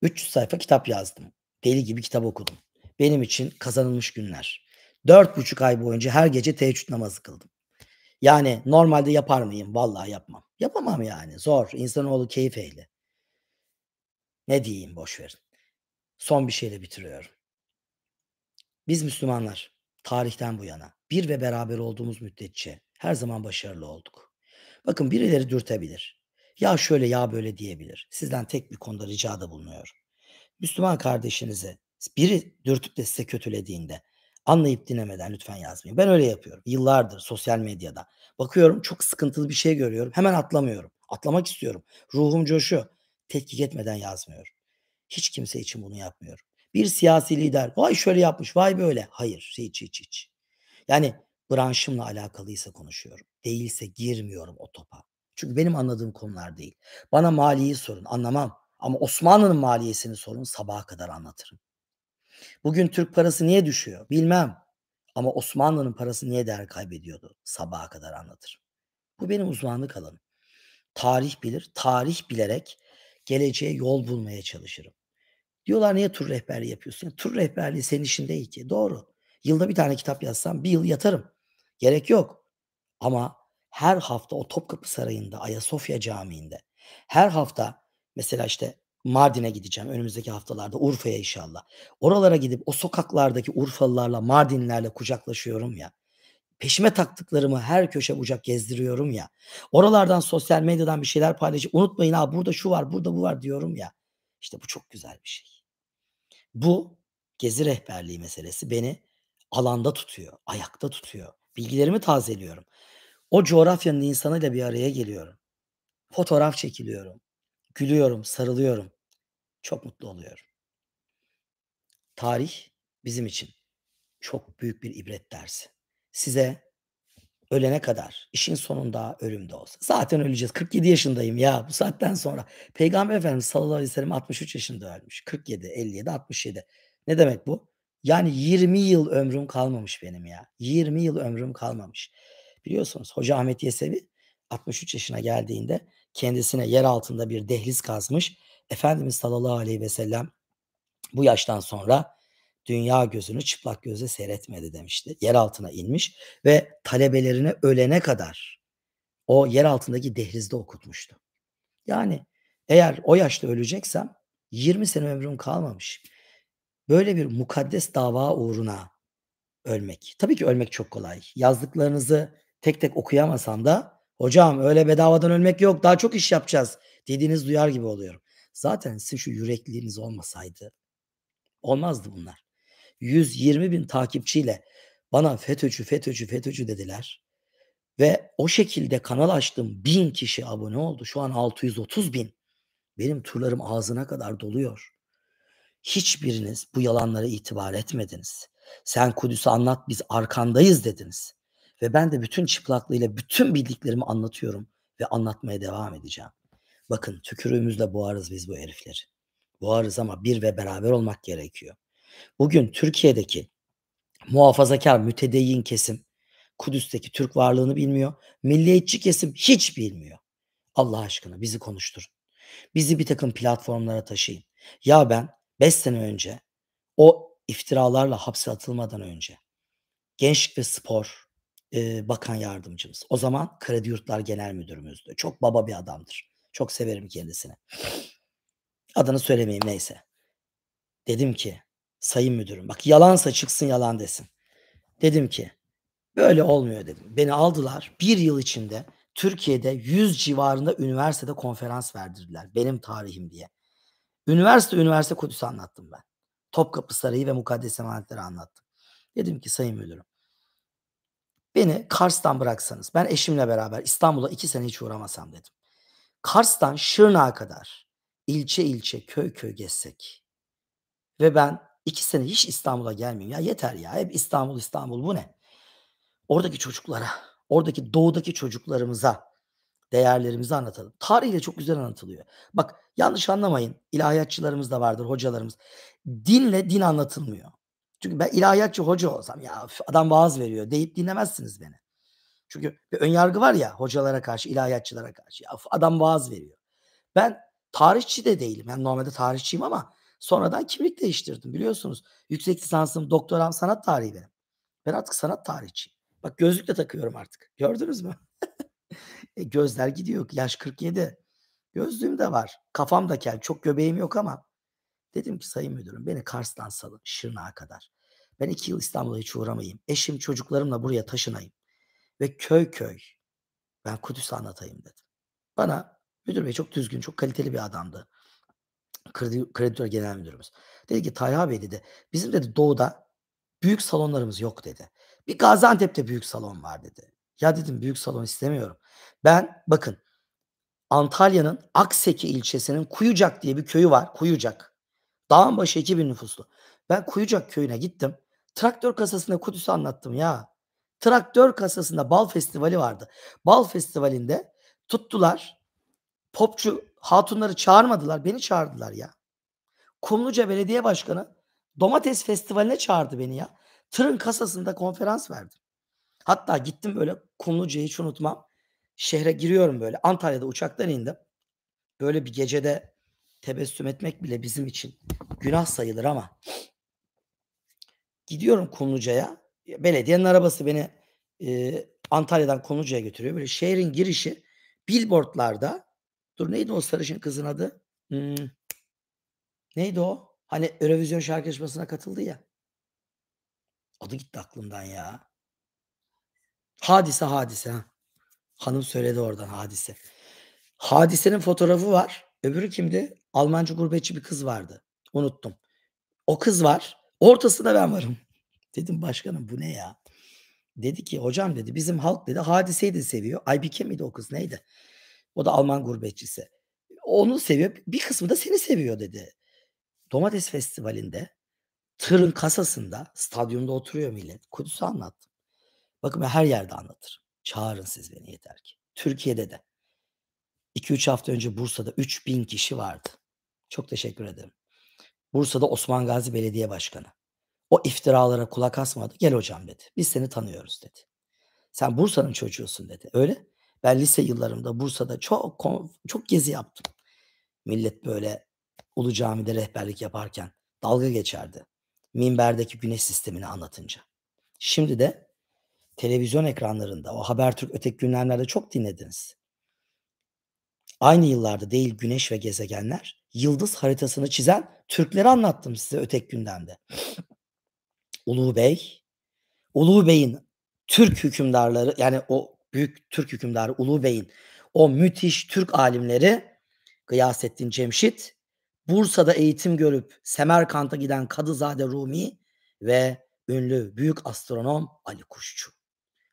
300 sayfa kitap yazdım. Deli gibi kitap okudum. Benim için kazanılmış günler. 4,5 ay boyunca her gece teheccüd namazı kıldım. Yani normalde yapar mıyım? Vallahi yapmam. Yapamam yani. Zor. İnsanoğlu keyif ehli. Ne diyeyim, boş verin. Son bir şeyle bitiriyorum. Biz Müslümanlar tarihten bu yana bir ve beraber olduğumuz müddetçe her zaman başarılı olduk. Bakın birileri dürtebilir. Ya şöyle ya böyle diyebilir. Sizden tek bir konuda ricada bulunuyorum. Müslüman kardeşinize biri dürtüp de size kötülediğinde anlayıp dinlemeden lütfen yazmayın. Ben öyle yapıyorum. Yıllardır sosyal medyada. Bakıyorum çok sıkıntılı bir şey görüyorum. Hemen atlamıyorum. Atlamak istiyorum. Ruhum coşuyor. Tetkik etmeden yazmıyorum. Hiç kimse için bunu yapmıyorum. Bir siyasi lider vay şöyle yapmış vay böyle. Hayır, hiç hiç hiç. Yani branşımla alakalıysa konuşuyorum. Değilse girmiyorum o topa. Çünkü benim anladığım konular değil. Bana maliyeyi sorun, anlamam. Ama Osmanlı'nın maliyesini sorun, sabaha kadar anlatırım. Bugün Türk parası niye düşüyor? Bilmem. Ama Osmanlı'nın parası niye değer kaybediyordu? Sabaha kadar anlatırım. Bu benim uzmanlık alanım. Tarih bilir, tarih bilerek geleceğe yol bulmaya çalışırım. Diyorlar niye tur rehberliği yapıyorsun? Tur rehberliği senin işin değil ki. Doğru. Yılda bir tane kitap yazsam bir yıl yatarım. Gerek yok. Ama her hafta o Topkapı Sarayı'nda, Ayasofya Camii'nde, her hafta mesela işte Mardin'e gideceğim önümüzdeki haftalarda, Urfa'ya inşallah. Oralara gidip o sokaklardaki Urfalılarla, Mardinlilerle kucaklaşıyorum ya. Peşime taktıklarımı her köşe bucak gezdiriyorum ya. Oralardan sosyal medyadan bir şeyler paylaşıp unutmayın ha burada şu var, burada bu var diyorum ya. İşte bu çok güzel bir şey. Bu gezi rehberliği meselesi beni alanda tutuyor, ayakta tutuyor. Bilgilerimi tazeliyorum. O coğrafyanın insanıyla bir araya geliyorum. Fotoğraf çekiliyorum, gülüyorum, sarılıyorum. Çok mutlu oluyorum. Tarih bizim için çok büyük bir ibret dersi. Size ölene kadar, işin sonunda ölüm de olsa. Zaten öleceğiz. 47 yaşındayım ya bu saatten sonra. Peygamber Efendimiz sallallahu aleyhi ve sellem 63 yaşında ölmüş. 47, 57, 67. Ne demek bu? Yani 20 yıl ömrüm kalmamış benim ya. 20 yıl ömrüm kalmamış. Biliyorsunuz Hoca Ahmet Yesevi 63 yaşına geldiğinde kendisine yer altında bir dehliz kazmış. Efendimiz sallallahu aleyhi ve sellem bu yaştan sonra dünya gözünü çıplak gözle seyretmedi demişti. Yer altına inmiş ve talebelerine ölene kadar o yer altındaki dehlizde okutmuştu. Yani eğer o yaşta öleceksem 20 sene ömrüm kalmamış. Böyle bir mukaddes dava uğruna ölmek. Tabii ki ölmek çok kolay. Yazdıklarınızı tek tek okuyamasam da "Hocam öyle bedavadan ölmek yok, daha çok iş yapacağız." dediğinizi duyar gibi oluyorum. Zaten sizin şu yürekliliğiniz olmasaydı olmazdı bunlar. 120.000 takipçiyle bana FETÖ'cü, FETÖ'cü, FETÖ'cü dediler ve o şekilde kanal açtım. 1000 kişi abone oldu. Şu an 630.000. Benim turlarım ağzına kadar doluyor. Hiçbiriniz bu yalanlara itibar etmediniz. "Sen Kudüs'ü anlat, biz arkandayız." dediniz ve ben de bütün çıplaklığıyla bütün bildiklerimi anlatıyorum ve anlatmaya devam edeceğim. Bakın tükürüğümüzle boğarız biz bu herifleri. Boğarız ama bir ve beraber olmak gerekiyor. Bugün Türkiye'deki muhafazakâr, mütedeyyin kesim Kudüs'teki Türk varlığını bilmiyor. Milliyetçi kesim hiç bilmiyor. Allah aşkına bizi konuşturun. Bizi birtakım platformlara taşıyın. Ya ben 5 sene önce o iftiralarla hapse atılmadan önce Gençlik ve Spor, bakan yardımcımız, o zaman Kredi Yurtlar Genel Müdürümüzdü. Çok baba bir adamdır. Çok severim kendisini. Adını söylemeyeyim neyse. Dedim ki, "Sayın müdürüm, bak yalansa çıksın yalan desin." Dedim ki, "Böyle olmuyor." dedim. Beni aldılar. Bir yıl içinde Türkiye'de 100 civarında üniversitede konferans verdirdiler benim tarihim diye. Üniversite üniversite Kudüs'ü anlattım ben. Topkapı Sarayı ve mukaddes emanetleri anlattım. Dedim ki, "Sayın müdürüm, beni Kars'tan bıraksanız, ben eşimle beraber İstanbul'a 2 sene hiç uğramasam." dedim. Kars'tan Şırnak'a kadar ilçe ilçe, köy köy gezsek ve ben 2 sene hiç İstanbul'a gelmeyeyim. Ya yeter ya, hep İstanbul, İstanbul bu ne? Oradaki çocuklara, oradaki doğudaki çocuklarımıza değerlerimizi anlatalım. Tarihle çok güzel anlatılıyor. Bak yanlış anlamayın, ilahiyatçılarımız da vardır, hocalarımız. Dinle din anlatılmıyor. Çünkü ben ilahiyatçı hoca olsam, "Ya üf, adam vaaz veriyor." deyip dinlemezsiniz beni. Çünkü bir ön yargı var ya hocalara karşı, ilahiyatçılara karşı. "Ya üf, adam vaaz veriyor." Ben tarihçi de değilim. Ben normalde tarihçiyim ama sonradan kimlik değiştirdim biliyorsunuz. Yüksek lisansım, doktoram sanat tarihi benim. Ben artık sanat tarihçiyim. Bak gözlük de takıyorum artık. Gördünüz mü? Gözler gidiyor. Yaş 47. Gözlüğüm de var. Kafam da kel. Çok göbeğim yok ama dedim ki, "Sayın müdürüm beni Kars'tan salın Şırnak'a kadar. Ben 2 yıl İstanbul'a hiç uğramayayım. Eşim, çocuklarımla buraya taşınayım ve köy köy ben Kudüs'ü anlatayım." dedim. Bana müdür bey çok düzgün, çok kaliteli bir adamdı. Kreditor genel müdürümüz. Dedi ki, "Talha Bey" dedi, "bizim" dedi, "doğuda büyük salonlarımız yok." dedi. "Bir Gaziantep'te büyük salon var." dedi. Ya dedim, "Büyük salon istemiyorum." Ben bakın Antalya'nın Akseki ilçesinin Kuyucak diye bir köyü var. Kuyucak. Dağın başı 2.000 nüfuslu. Ben Kuyucak köyüne gittim. Traktör kasasında Kudüs'ü anlattım ya. Traktör kasasında bal festivali vardı. Bal festivalinde tuttular, popçu hatunları çağırmadılar, beni çağırdılar ya. Kumluca Belediye Başkanı domates festivaline çağırdı beni ya. Tırın kasasında konferans verdim. Hatta gittim böyle Kumluca'yı hiç unutmam. Şehre giriyorum böyle. Antalya'da uçaktan indim. Böyle bir gecede tebessüm etmek bile bizim için günah sayılır ama gidiyorum Kumluca'ya. Belediyenin arabası beni, Antalya'dan Kumluca'ya götürüyor. Böyle şehrin girişi billboard'larda dur neydi o sarışın kızın adı? Neydi o? Hani Eurovision şarkı yarışmasına katıldı ya. Adı gitti aklımdan ya. Hadise, Hadise. Hah. Hanım söyledi oradan Hadise. Hadise'nin fotoğrafı var. Öbürü kimdi? Almanca gurbetçi bir kız vardı. Unuttum. O kız var. Ortasında ben varım. Dedim başkanım bu ne ya? Dedi ki hocam dedi bizim halk dedi Hadise'yi de seviyor. Aybike miydi o kız neydi? O da Alman gurbetçisi. Onu seviyor. Bir kısmı da seni seviyor dedi. Domates Festivali'nde tırın kasasında stadyumda oturuyor millet. Kudüs'ü anlattım. Bakın ben her yerde anlatırım. Çağırın siz beni yeter ki. Türkiye'de de 2-3 hafta önce Bursa'da 3.000 kişi vardı. Çok teşekkür ederim. Bursa'da Osman Gazi Belediye Başkanı. O iftiralara kulak asmadı. "Gel hocam." dedi. "Biz seni tanıyoruz." dedi. "Sen Bursa'nın çocuğusun." dedi. "Öyle." Ben lise yıllarımda Bursa'da çok gezi yaptım. Millet böyle Ulu Cami'de rehberlik yaparken dalga geçerdi. Minberdeki güneş sistemini anlatınca. Şimdi de televizyon ekranlarında o Habertürk öteki günlerde çok dinlediniz. Aynı yıllarda değil güneş ve gezegenler, yıldız haritasını çizen Türkleri anlattım size öteki gündemde. Ulu Bey, Ulu Bey'in Türk hükümdarları yani o büyük Türk hükümdarı Ulu Bey'in o müthiş Türk alimleri Gıyasettin Cemşit, Bursa'da eğitim görüp Semerkant'a giden Kadızade Rumi ve ünlü büyük astronom Ali Kuşçu.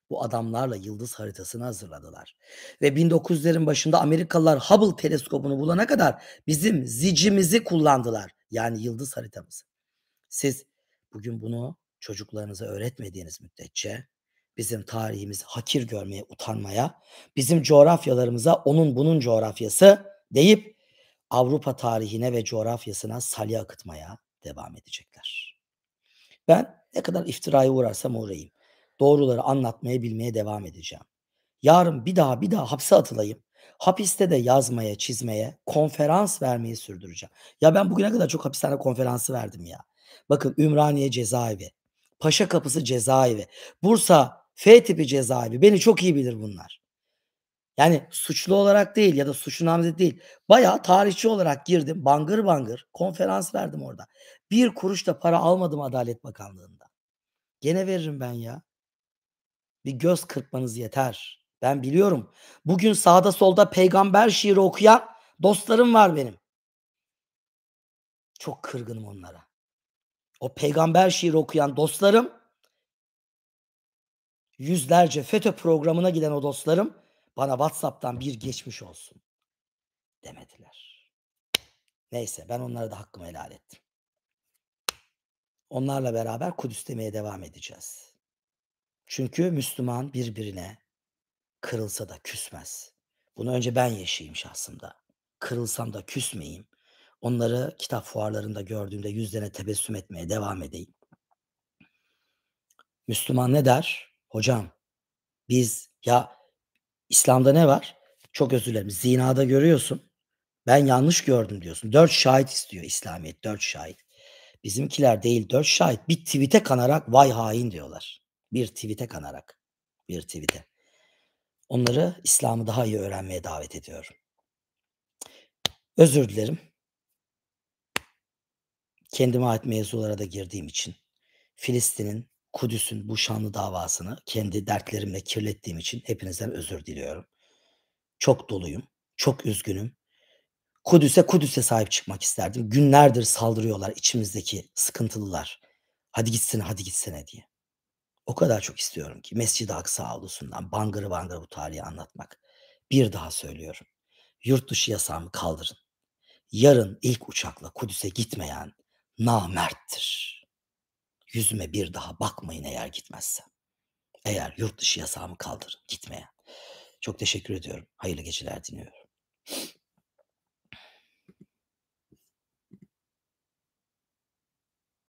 Bu adamlarla yıldız haritasını hazırladılar. Ve 1900'lerin başında Amerikalılar Hubble teleskobunu bulana kadar bizim zicimizi kullandılar. Yani yıldız haritamızı. Siz bugün bunu çocuklarınıza öğretmediğiniz müddetçe bizim tarihimizi hakir görmeye, utanmaya, bizim coğrafyalarımıza onun bunun coğrafyası deyip Avrupa tarihine ve coğrafyasına salya akıtmaya devam edecekler. Ben ne kadar iftiraya uğrarsam uğrayayım. Doğruları anlatmaya, bilmeye devam edeceğim. Yarın bir daha hapse atılayım. Hapiste de yazmaya, çizmeye, konferans vermeyi sürdüreceğim. Ya ben bugüne kadar çok hapishane konferansı verdim ya. Bakın Ümraniye cezaevi, Paşakapısı cezaevi, Bursa F tipi cezaevi. Beni çok iyi bilir bunlar. Yani suçlu olarak değil ya da suçlu namzet değil. Bayağı tarihçi olarak girdim. Bangır bangır konferans verdim orada. Bir kuruş da para almadım Adalet Bakanlığı'ndan. Gene veririm ben ya. Bir göz kırpmanız yeter. Ben biliyorum. Bugün sağda solda peygamber şiiri okuyan dostlarım var benim. Çok kırgınım onlara. O peygamber şiiri okuyan dostlarım, yüzlerce FETÖ programına giden o dostlarım bana WhatsApp'tan bir geçmiş olsun demediler. Neyse ben onlara da hakkımı helal ettim. Onlarla beraber Kudüs demeye devam edeceğiz. Çünkü Müslüman birbirine kırılsa da küsmez. Bunu önce ben yaşayayım şahsımda. Kırılsam da küsmeyeyim. Onları kitap fuarlarında gördüğümde yüzlerine tebessüm etmeye devam edeyim. Müslüman ne der? Hocam biz ya İslam'da ne var? Çok özür dilerim. Zinada görüyorsun. Ben yanlış gördüm diyorsun. 4 şahit istiyor İslamiyet. 4 şahit. Bizimkiler değil 4 şahit. Bir tweet'e kanarak vay hain diyorlar. Bir tweet'e kanarak. Bir tweet'e. Onları İslam'ı daha iyi öğrenmeye davet ediyorum. Özür dilerim. Kendime ait mevzulara da girdiğim için. Filistin'in, Kudüs'ün bu şanlı davasını kendi dertlerimle kirlettiğim için hepinizden özür diliyorum. Çok doluyum. Çok üzgünüm. Kudüs'e sahip çıkmak isterdim. Günlerdir saldırıyorlar içimizdeki sıkıntılılar. Hadi gitsene, hadi gitsene diye. O kadar çok istiyorum ki Mescid-i Aksa avlusundan bangır bangır bu tarihi anlatmak. Bir daha söylüyorum. Yurt dışı yasağımı kaldırın. Yarın ilk uçakla Kudüs'e gitmeyen namerttir. Yüzüme bir daha bakmayın eğer gitmezsem. Eğer yurt dışı yasağımı kaldırın gitmeyen. Çok teşekkür ediyorum. Hayırlı geceler diliyorum.